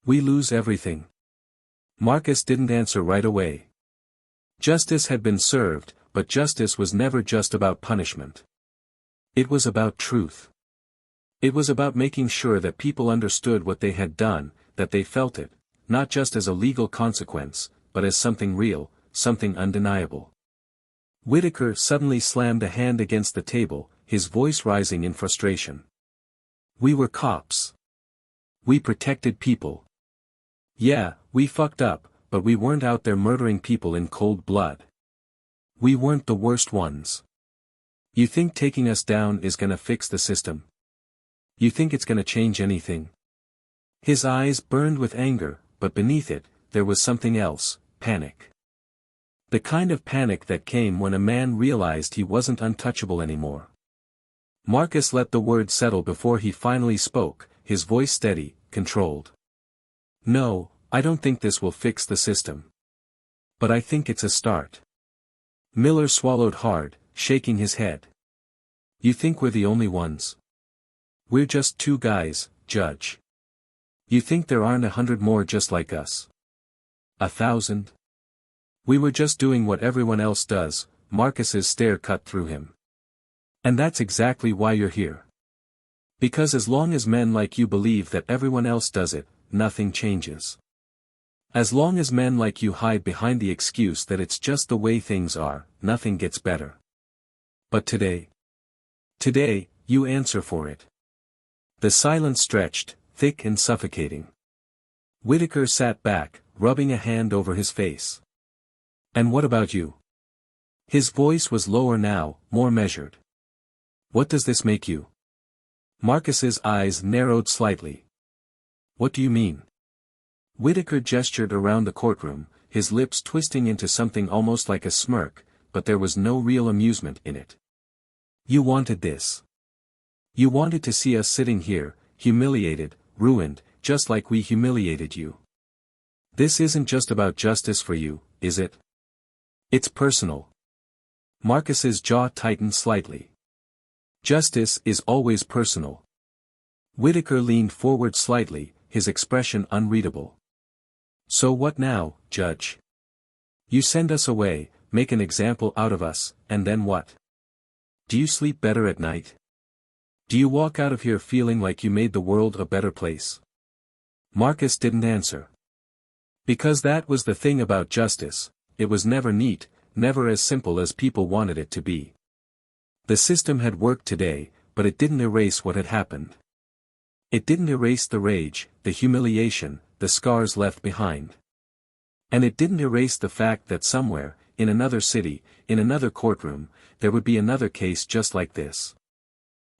We lose everything." Marcus didn't answer right away. Justice had been served, but justice was never just about punishment. It was about truth. It was about making sure that people understood what they had done, that they felt it, not just as a legal consequence, but as something real, something undeniable. Whitaker suddenly slammed a hand against the table, his voice rising in frustration. "We were cops. We protected people. Yeah, we fucked up, but we weren't out there murdering people in cold blood. We weren't the worst ones. You think taking us down is gonna fix the system? You think it's gonna change anything?" His eyes burned with anger, but beneath it, there was something else, panic. The kind of panic that came when a man realized he wasn't untouchable anymore. Marcus let the words settle before he finally spoke, his voice steady, controlled. "No, I don't think this will fix the system. But I think it's a start." Miller swallowed hard, shaking his head. "You think we're the only ones? We're just two guys, Judge. You think there aren't 100 more just like us? 1,000? We were just doing what everyone else does." Marcus's stare cut through him. "And that's exactly why you're here. Because as long as men like you believe that everyone else does it, nothing changes. As long as men like you hide behind the excuse that it's just the way things are, nothing gets better. But today, you answer for it." The silence stretched, thick and suffocating. Whitaker sat back, rubbing a hand over his face. "And what about you?" His voice was lower now, more measured. "What does this make you?" Marcus's eyes narrowed slightly. "What do you mean?" Whitaker gestured around the courtroom, his lips twisting into something almost like a smirk, but there was no real amusement in it. "You wanted this. You wanted to see us sitting here, humiliated, ruined, just like we humiliated you. This isn't just about justice for you, is it? It's personal." Marcus's jaw tightened slightly. "Justice is always personal." Whitaker leaned forward slightly, his expression unreadable. "So what now, Judge? You send us away, make an example out of us, and then what? Do you sleep better at night? Do you walk out of here feeling like you made the world a better place?" Marcus didn't answer. Because that was the thing about justice, it was never neat, never as simple as people wanted it to be. The system had worked today, but it didn't erase what had happened. It didn't erase the rage, the humiliation, the scars left behind. And it didn't erase the fact that somewhere, in another city, in another courtroom, there would be another case just like this.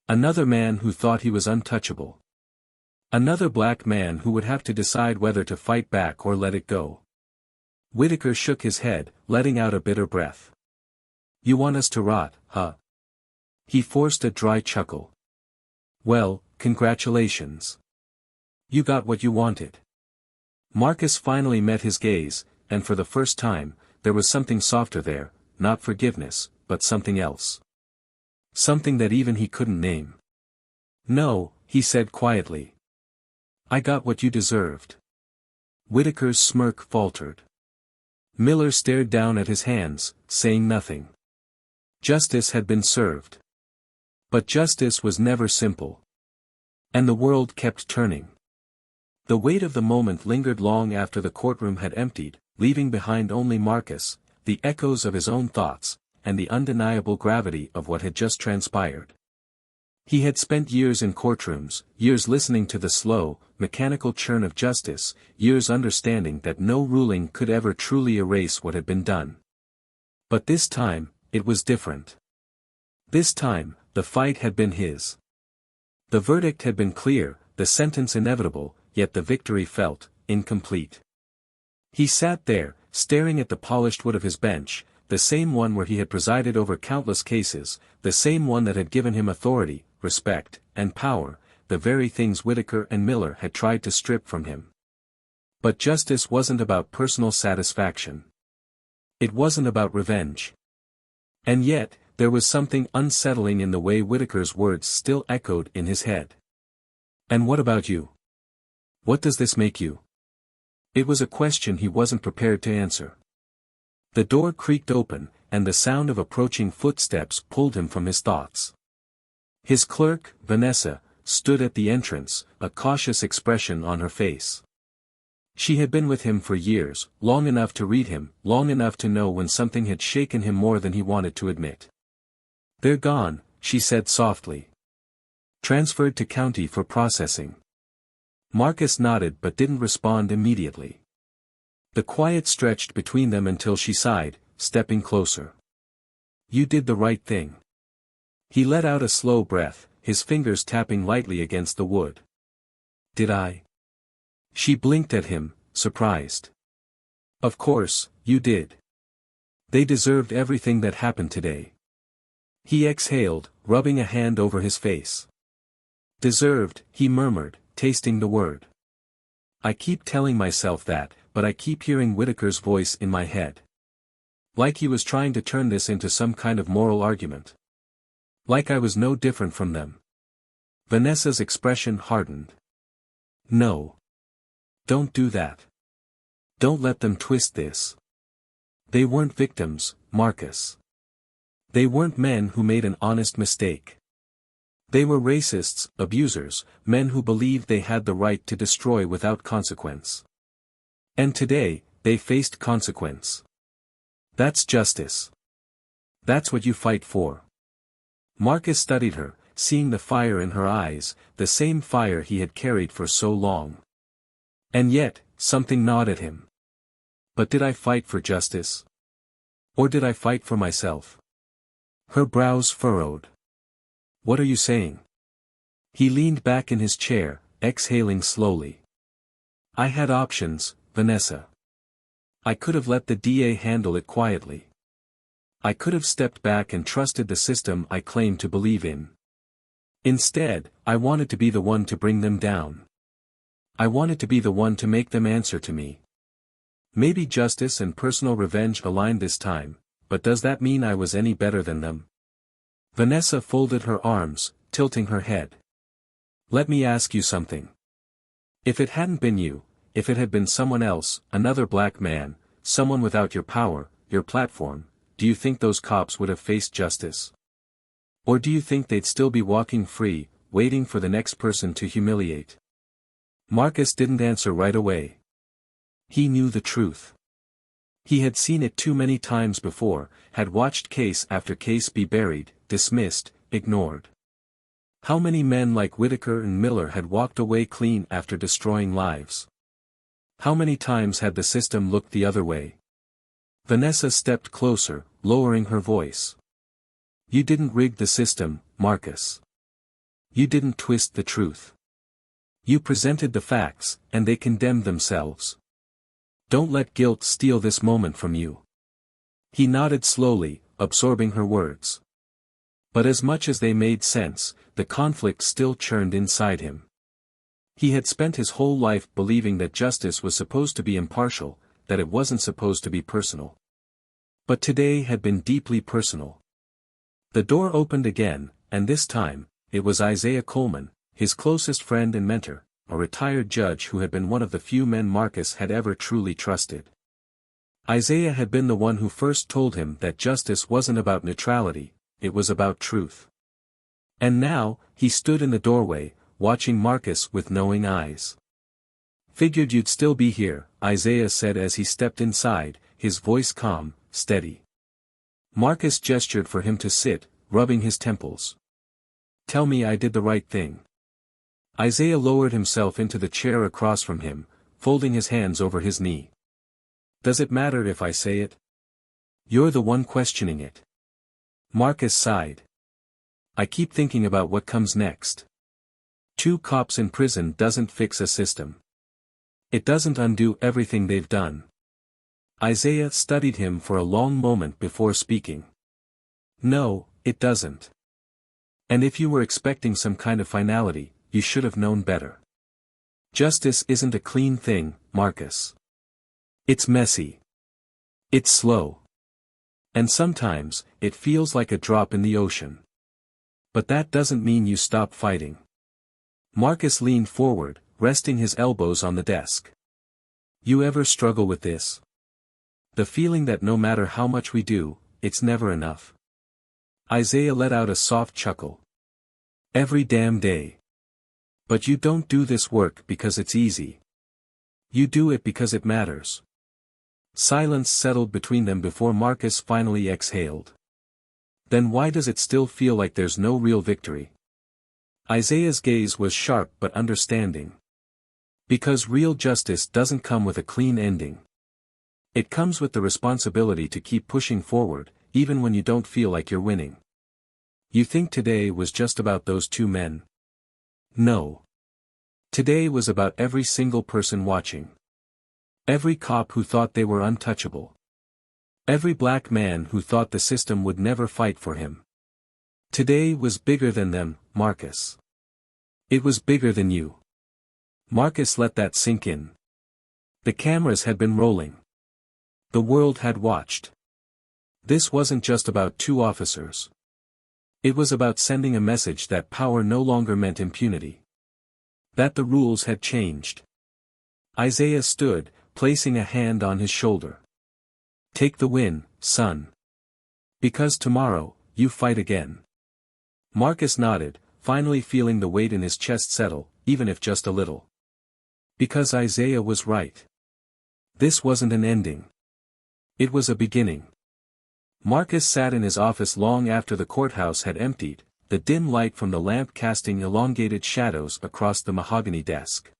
Another man who thought he was untouchable. Another black man who would have to decide whether to fight back or let it go. Whitaker shook his head, letting out a bitter breath. You want us to rot, huh? He forced a dry chuckle. Well, congratulations. You got what you wanted. Marcus finally met his gaze, and for the first time, there was something softer there, not forgiveness, but something else. Something that even he couldn't name. No, he said quietly. I got what you deserved. Whitaker's smirk faltered. Miller stared down at his hands, saying nothing. Justice had been served. But justice was never simple. And the world kept turning. The weight of the moment lingered long after the courtroom had emptied, leaving behind only Marcus, the echoes of his own thoughts, and the undeniable gravity of what had just transpired. He had spent years in courtrooms, years listening to the slow, mechanical churn of justice, years understanding that no ruling could ever truly erase what had been done. But this time, it was different. This time, the fight had been his. The verdict had been clear, the sentence inevitable, yet the victory felt incomplete. He sat there, staring at the polished wood of his bench, the same one where he had presided over countless cases, the same one that had given him authority, respect, and power, the very things Whitaker and Miller had tried to strip from him. But justice wasn't about personal satisfaction. It wasn't about revenge. And yet, there was something unsettling in the way Whitaker's words still echoed in his head. And what about you? What does this make you? It was a question he wasn't prepared to answer. The door creaked open, and the sound of approaching footsteps pulled him from his thoughts. His clerk, Vanessa, stood at the entrance, a cautious expression on her face. She had been with him for years, long enough to read him, long enough to know when something had shaken him more than he wanted to admit. They're gone, she said softly. Transferred to county for processing. Marcus nodded but didn't respond immediately. The quiet stretched between them until she sighed, stepping closer. You did the right thing. He let out a slow breath, his fingers tapping lightly against the wood. Did I? She blinked at him, surprised. Of course, you did. They deserved everything that happened today. He exhaled, rubbing a hand over his face. Deserved, he murmured, tasting the word. I keep telling myself that, but I keep hearing Whitaker's voice in my head. Like he was trying to turn this into some kind of moral argument. Like I was no different from them. Vanessa's expression hardened. No. Don't do that. Don't let them twist this. They weren't victims, Marcus. They weren't men who made an honest mistake. They were racists, abusers, men who believed they had the right to destroy without consequence. And today, they faced consequence. That's justice. That's what you fight for. Marcus studied her, seeing the fire in her eyes, the same fire he had carried for so long. And yet, something gnawed at him. But did I fight for justice? Or did I fight for myself? Her brows furrowed. What are you saying? He leaned back in his chair, exhaling slowly. I had options, Vanessa. I could have let the DA handle it quietly. I could have stepped back and trusted the system I claimed to believe in. Instead, I wanted to be the one to bring them down. I wanted to be the one to make them answer to me. Maybe justice and personal revenge aligned this time, but does that mean I was any better than them? Vanessa folded her arms, tilting her head. Let me ask you something. If it hadn't been you, if it had been someone else, another black man, someone without your power, your platform, do you think those cops would have faced justice? Or do you think they'd still be walking free, waiting for the next person to humiliate? Marcus didn't answer right away. He knew the truth. He had seen it too many times before, had watched case after case be buried, dismissed, ignored. How many men like Whitaker and Miller had walked away clean after destroying lives? How many times had the system looked the other way? Vanessa stepped closer, lowering her voice. You didn't rig the system, Marcus. You didn't twist the truth. You presented the facts, and they condemned themselves. Don't let guilt steal this moment from you. He nodded slowly, absorbing her words. But as much as they made sense, the conflict still churned inside him. He had spent his whole life believing that justice was supposed to be impartial, that it wasn't supposed to be personal. But today had been deeply personal. The door opened again, and this time, it was Isaiah Coleman, his closest friend and mentor, a retired judge who had been one of the few men Marcus had ever truly trusted. Isaiah had been the one who first told him that justice wasn't about neutrality, it was about truth. And now, he stood in the doorway, watching Marcus with knowing eyes. "Figured you'd still be here," Isaiah said as he stepped inside, his voice calm, steady. Marcus gestured for him to sit, rubbing his temples. "Tell me I did the right thing." Isaiah lowered himself into the chair across from him, folding his hands over his knee. "Does it matter if I say it? You're the one questioning it." Marcus sighed. "I keep thinking about what comes next. 2 cops in prison doesn't fix a system. It doesn't undo everything they've done." Isaiah studied him for a long moment before speaking. "No, it doesn't. And if you were expecting some kind of finality, you should have known better. Justice isn't a clean thing, Marcus. It's messy. It's slow. And sometimes, it feels like a drop in the ocean. But that doesn't mean you stop fighting." Marcus leaned forward, resting his elbows on the desk. "You ever struggle with this? The feeling that no matter how much we do, it's never enough?" Isaiah let out a soft chuckle. "Every damn day. But you don't do this work because it's easy. You do it because it matters." Silence settled between them before Marcus finally exhaled. "Then why does it still feel like there's no real victory?" Isaiah's gaze was sharp but understanding. "Because real justice doesn't come with a clean ending. It comes with the responsibility to keep pushing forward, even when you don't feel like you're winning. You think today was just about those 2 men? No. Today was about every single person watching. Every cop who thought they were untouchable. Every black man who thought the system would never fight for him. Today was bigger than them, Marcus. It was bigger than you." Marcus let that sink in. The cameras had been rolling. The world had watched. This wasn't just about 2 officers. It was about sending a message that power no longer meant impunity. That the rules had changed. Isaiah stood, placing a hand on his shoulder. "Take the win, son. Because tomorrow, you fight again." Marcus nodded, finally feeling the weight in his chest settle, even if just a little. Because Isaiah was right. This wasn't an ending. It was a beginning. Marcus sat in his office long after the courthouse had emptied, the dim light from the lamp casting elongated shadows across the mahogany desk.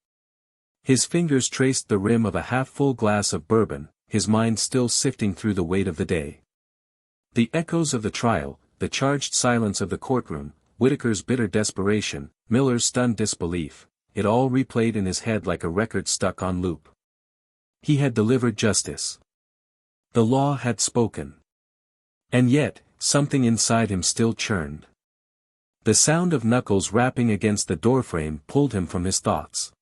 His fingers traced the rim of a half-full glass of bourbon, his mind still sifting through the weight of the day. The echoes of the trial, the charged silence of the courtroom, Whitaker's bitter desperation, Miller's stunned disbelief, it all replayed in his head like a record stuck on loop. He had delivered justice. The law had spoken. And yet, something inside him still churned. The sound of knuckles rapping against the doorframe pulled him from his thoughts.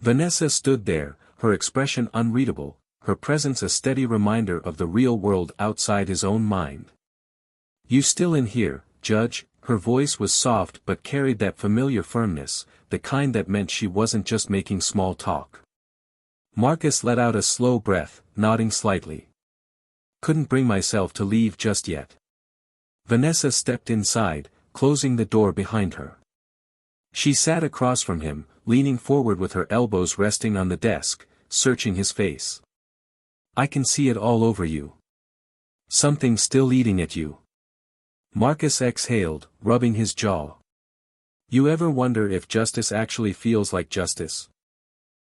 Vanessa stood there, her expression unreadable, her presence a steady reminder of the real world outside his own mind. "You still in here, Judge?" Her voice was soft but carried that familiar firmness, the kind that meant she wasn't just making small talk. Marcus let out a slow breath, nodding slightly. "Couldn't bring myself to leave just yet." Vanessa stepped inside, closing the door behind her. She sat across from him, leaning forward with her elbows resting on the desk, searching his face. "I can see it all over you. Something's still eating at you." Marcus exhaled, rubbing his jaw. "You ever wonder if justice actually feels like justice?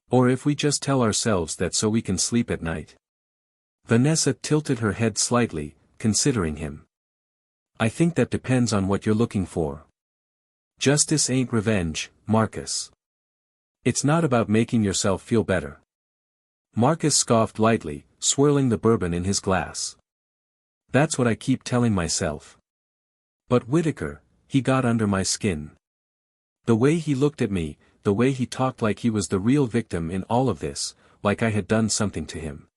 Or if we just tell ourselves that so we can sleep at night?" Vanessa tilted her head slightly, considering him. "I think that depends on what you're looking for. Justice ain't revenge, Marcus. It's not about making yourself feel better." Marcus scoffed lightly, swirling the bourbon in his glass. That's what I keep telling myself. But Whitaker, he got under my skin. The way he looked at me, the way he talked like he was the real victim in all of this, like I had done something to him.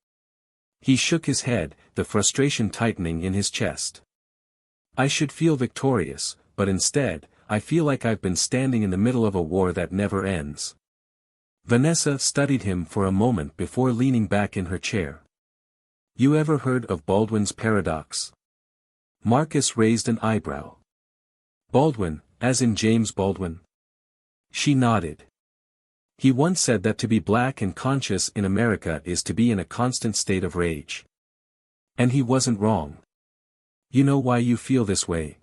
He shook his head, the frustration tightening in his chest. I should feel victorious, but instead, I feel like I've been standing in the middle of a war that never ends. Vanessa studied him for a moment before leaning back in her chair. You ever heard of Baldwin's paradox? Marcus raised an eyebrow. Baldwin, as in James Baldwin? She nodded. He once said that to be black and conscious in America is to be in a constant state of rage. And he wasn't wrong. You know why you feel this way?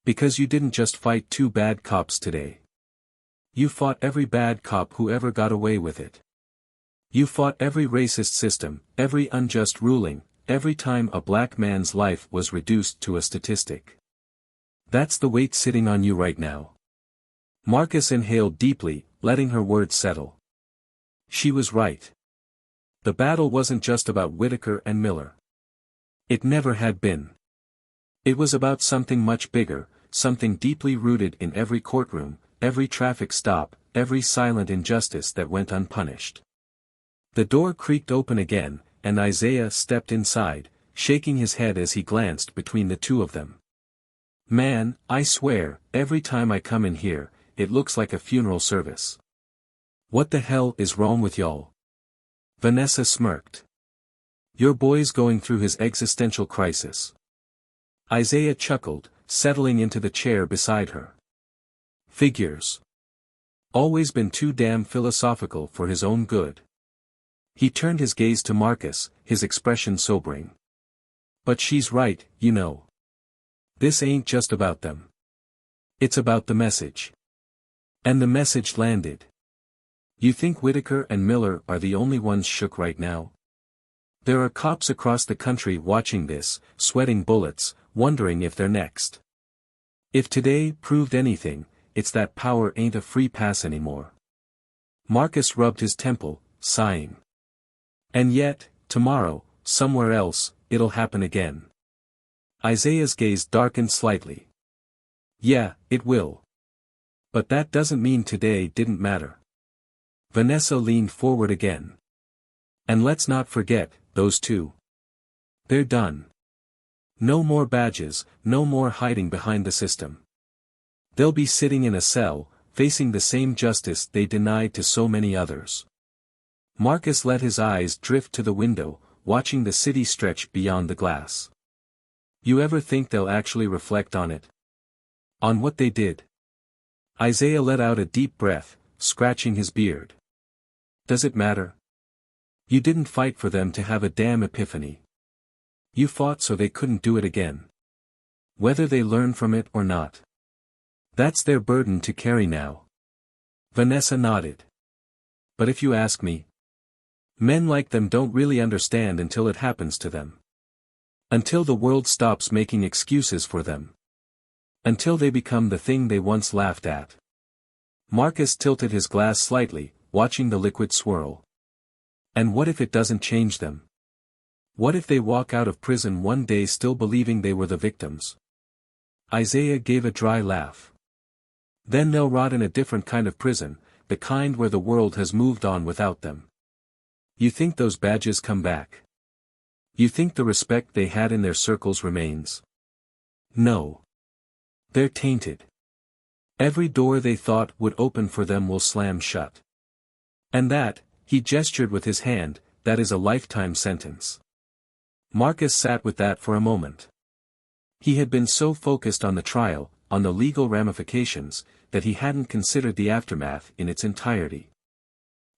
Because you didn't just fight 2 bad cops today. You fought every bad cop who ever got away with it. You fought every racist system, every unjust ruling, every time a black man's life was reduced to a statistic. That's the weight sitting on you right now. Marcus inhaled deeply, letting her words settle. She was right. The battle wasn't just about Whitaker and Miller. It never had been. It was about something much bigger, something deeply rooted in every courtroom, every traffic stop, every silent injustice that went unpunished. The door creaked open again, and Isaiah stepped inside, shaking his head as he glanced between the two of them. Man, I swear, every time I come in here, it looks like a funeral service. What the hell is wrong with y'all? Vanessa smirked. Your boy's going through his existential crisis. Isaiah chuckled, settling into the chair beside her. Figures. Always been too damn philosophical for his own good. He turned his gaze to Marcus, his expression sobering. But she's right, you know. This ain't just about them. It's about the message. And the message landed. You think Whitaker and Miller are the only ones shook right now? There are cops across the country watching this, sweating bullets, wondering if they're next. If today proved anything, it's that power ain't a free pass anymore. Marcus rubbed his temple, sighing. And yet, tomorrow, somewhere else, it'll happen again. Isaiah's gaze darkened slightly. Yeah, it will. But that doesn't mean today didn't matter. Vanessa leaned forward again. And let's not forget, those 2. They're done. No more badges, no more hiding behind the system. They'll be sitting in a cell, facing the same justice they denied to so many others. Marcus let his eyes drift to the window, watching the city stretch beyond the glass. You ever think they'll actually reflect on it? On what they did? Isaiah let out a deep breath, scratching his beard. Does it matter? You didn't fight for them to have a damn epiphany. You fought so they couldn't do it again. Whether they learn from it or not. That's their burden to carry now. Vanessa nodded. But if you ask me, men like them don't really understand until it happens to them. Until the world stops making excuses for them. Until they become the thing they once laughed at. Marcus tilted his glass slightly, watching the liquid swirl. And what if it doesn't change them? What if they walk out of prison one day still believing they were the victims? Isaiah gave a dry laugh. Then they'll rot in a different kind of prison, the kind where the world has moved on without them. You think those badges come back? You think the respect they had in their circles remains? No. They're tainted. Every door they thought would open for them will slam shut. And that, he gestured with his hand, that is a lifetime sentence. Marcus sat with that for a moment. He had been so focused on the trial, on the legal ramifications, that he hadn't considered the aftermath in its entirety.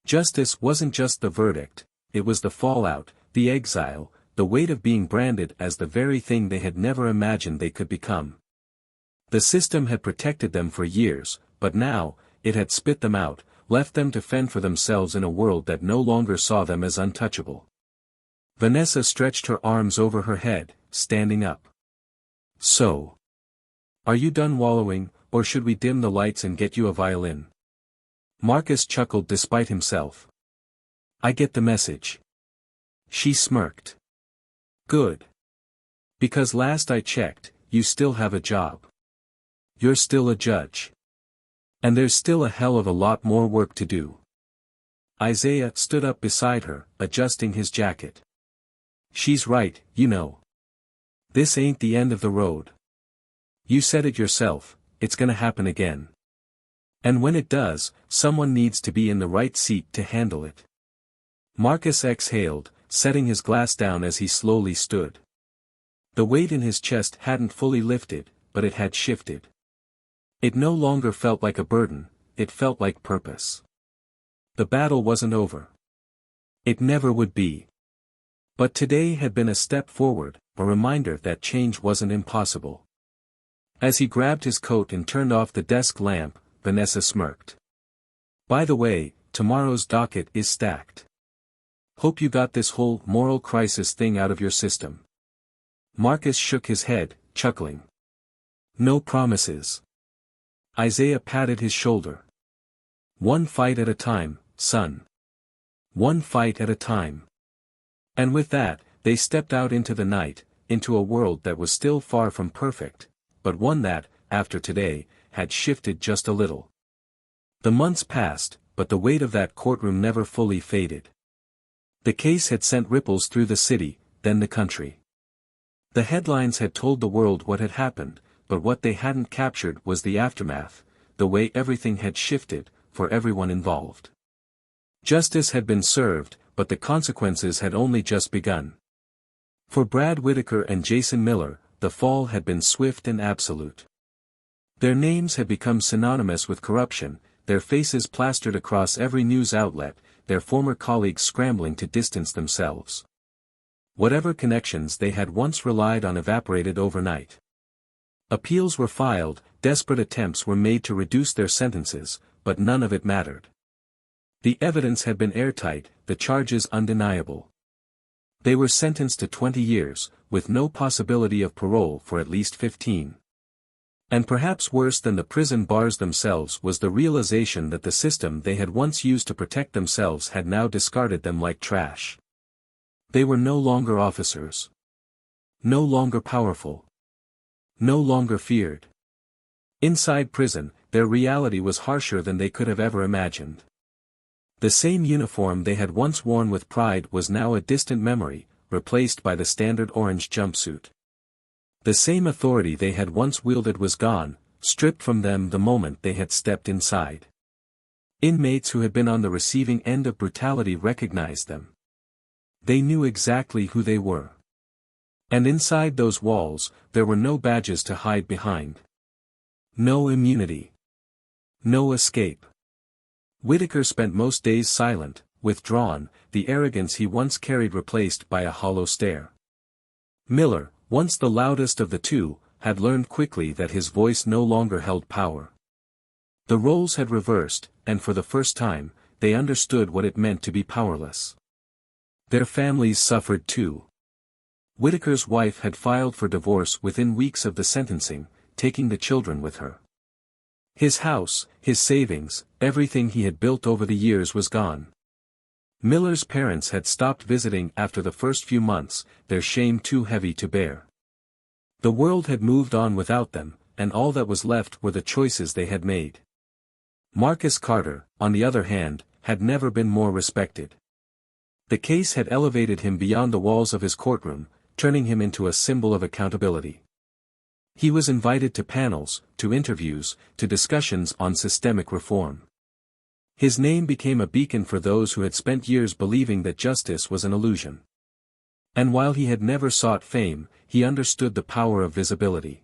Justice wasn't just the verdict, it was the fallout, the exile, the weight of being branded as the very thing they had never imagined they could become. The system had protected them for years, but now, it had spit them out, left them to fend for themselves in a world that no longer saw them as untouchable. Vanessa stretched her arms over her head, standing up. So. Are you done wallowing, or should we dim the lights and get you a violin? Marcus chuckled despite himself. I get the message. She smirked. Good. Because last I checked, you still have a job. You're still a judge. And there's still a hell of a lot more work to do. Isaiah stood up beside her, adjusting his jacket. She's right, you know. This ain't the end of the road. You said it yourself, it's gonna happen again. And when it does, someone needs to be in the right seat to handle it. Marcus exhaled, setting his glass down as he slowly stood. The weight in his chest hadn't fully lifted, but it had shifted. It no longer felt like a burden, it felt like purpose. The battle wasn't over. It never would be. But today had been a step forward, a reminder that change wasn't impossible. As he grabbed his coat and turned off the desk lamp, Vanessa smirked. By the way, tomorrow's docket is stacked. Hope you got this whole moral crisis thing out of your system. Marcus shook his head, chuckling. No promises. Isaiah patted his shoulder. One fight at a time, son. One fight at a time. And with that, they stepped out into the night, into a world that was still far from perfect, but one that, after today, had shifted just a little. The months passed, but the weight of that courtroom never fully faded. The case had sent ripples through the city, then the country. The headlines had told the world what had happened, but what they hadn't captured was the aftermath, the way everything had shifted, for everyone involved. Justice had been served, but the consequences had only just begun. For Brad Whitaker and Jason Miller, the fall had been swift and absolute. Their names had become synonymous with corruption, their faces plastered across every news outlet, their former colleagues scrambling to distance themselves. Whatever connections they had once relied on evaporated overnight. Appeals were filed, desperate attempts were made to reduce their sentences, but none of it mattered. The evidence had been airtight, the charges undeniable. They were sentenced to 20 years, with no possibility of parole for at least 15. And perhaps worse than the prison bars themselves was the realization that the system they had once used to protect themselves had now discarded them like trash. They were no longer officers. No longer powerful. No longer feared. Inside prison, their reality was harsher than they could have ever imagined. The same uniform they had once worn with pride was now a distant memory, replaced by the standard orange jumpsuit. The same authority they had once wielded was gone, stripped from them the moment they had stepped inside. Inmates who had been on the receiving end of brutality recognized them. They knew exactly who they were. And inside those walls, there were no badges to hide behind. No immunity. No escape. Whitaker spent most days silent, withdrawn, the arrogance he once carried replaced by a hollow stare. Miller, once the loudest of the two, had learned quickly that his voice no longer held power. The roles had reversed, and for the first time, they understood what it meant to be powerless. Their families suffered too. Whitaker's wife had filed for divorce within weeks of the sentencing, taking the children with her. His house, his savings, everything he had built over the years was gone. Miller's parents had stopped visiting after the first few months, their shame too heavy to bear. The world had moved on without them, and all that was left were the choices they had made. Marcus Carter, on the other hand, had never been more respected. The case had elevated him beyond the walls of his courtroom, turning him into a symbol of accountability. He was invited to panels, to interviews, to discussions on systemic reform. His name became a beacon for those who had spent years believing that justice was an illusion. And while he had never sought fame, he understood the power of visibility.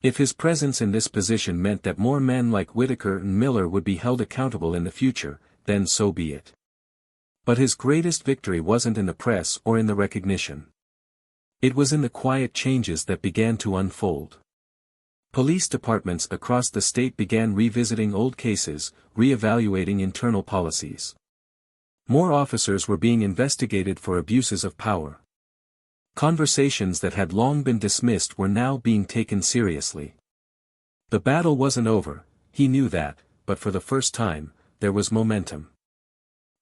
If his presence in this position meant that more men like Whitaker and Miller would be held accountable in the future, then so be it. But his greatest victory wasn't in the press or in the recognition. It was in the quiet changes that began to unfold. Police departments across the state began revisiting old cases, re-evaluating internal policies. More officers were being investigated for abuses of power. Conversations that had long been dismissed were now being taken seriously. The battle wasn't over, he knew that, but for the first time, there was momentum.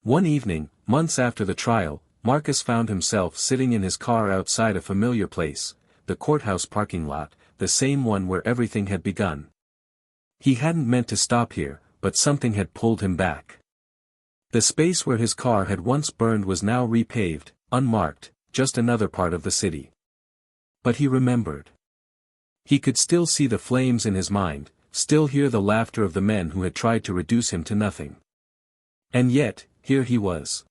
One evening, months after the trial, Marcus found himself sitting in his car outside a familiar place, the courthouse parking lot, the same one where everything had begun. He hadn't meant to stop here, but something had pulled him back. The space where his car had once burned was now repaved, unmarked, just another part of the city. But he remembered. He could still see the flames in his mind, still hear the laughter of the men who had tried to reduce him to nothing. And yet, here he was.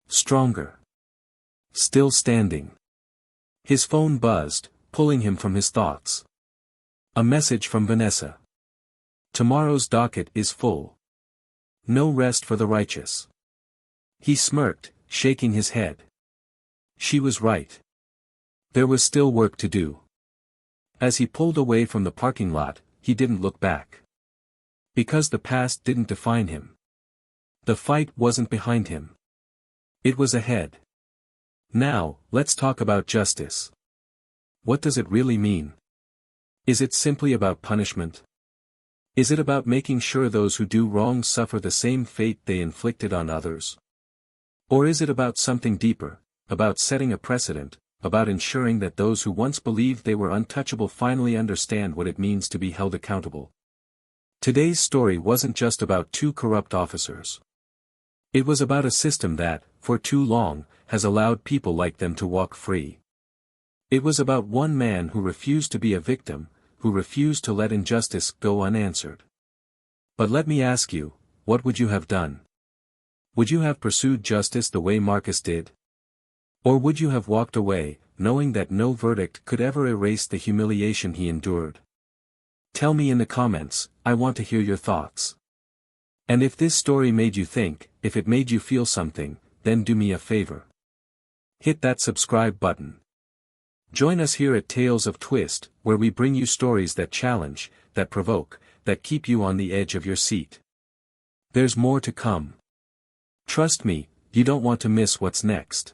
Stronger. Still standing. His phone buzzed, pulling him from his thoughts. A message from Vanessa. Tomorrow's docket is full. No rest for the righteous. He smirked, shaking his head. She was right. There was still work to do. As he pulled away from the parking lot, he didn't look back. Because the past didn't define him. The fight wasn't behind him. It was ahead. Now, let's talk about justice. What does it really mean? Is it simply about punishment? Is it about making sure those who do wrong suffer the same fate they inflicted on others? Or is it about something deeper, about setting a precedent, about ensuring that those who once believed they were untouchable finally understand what it means to be held accountable? Today's story wasn't just about two corrupt officers. It was about a system that, for too long, has allowed people like them to walk free. It was about one man who refused to be a victim, who refused to let injustice go unanswered. But let me ask you, what would you have done? Would you have pursued justice the way Marcus did? Or would you have walked away, knowing that no verdict could ever erase the humiliation he endured? Tell me in the comments, I want to hear your thoughts. And if this story made you think, if it made you feel something, then do me a favor. Hit that subscribe button. Join us here at Tales of Twist, where we bring you stories that challenge, that provoke, that keep you on the edge of your seat. There's more to come. Trust me, you don't want to miss what's next.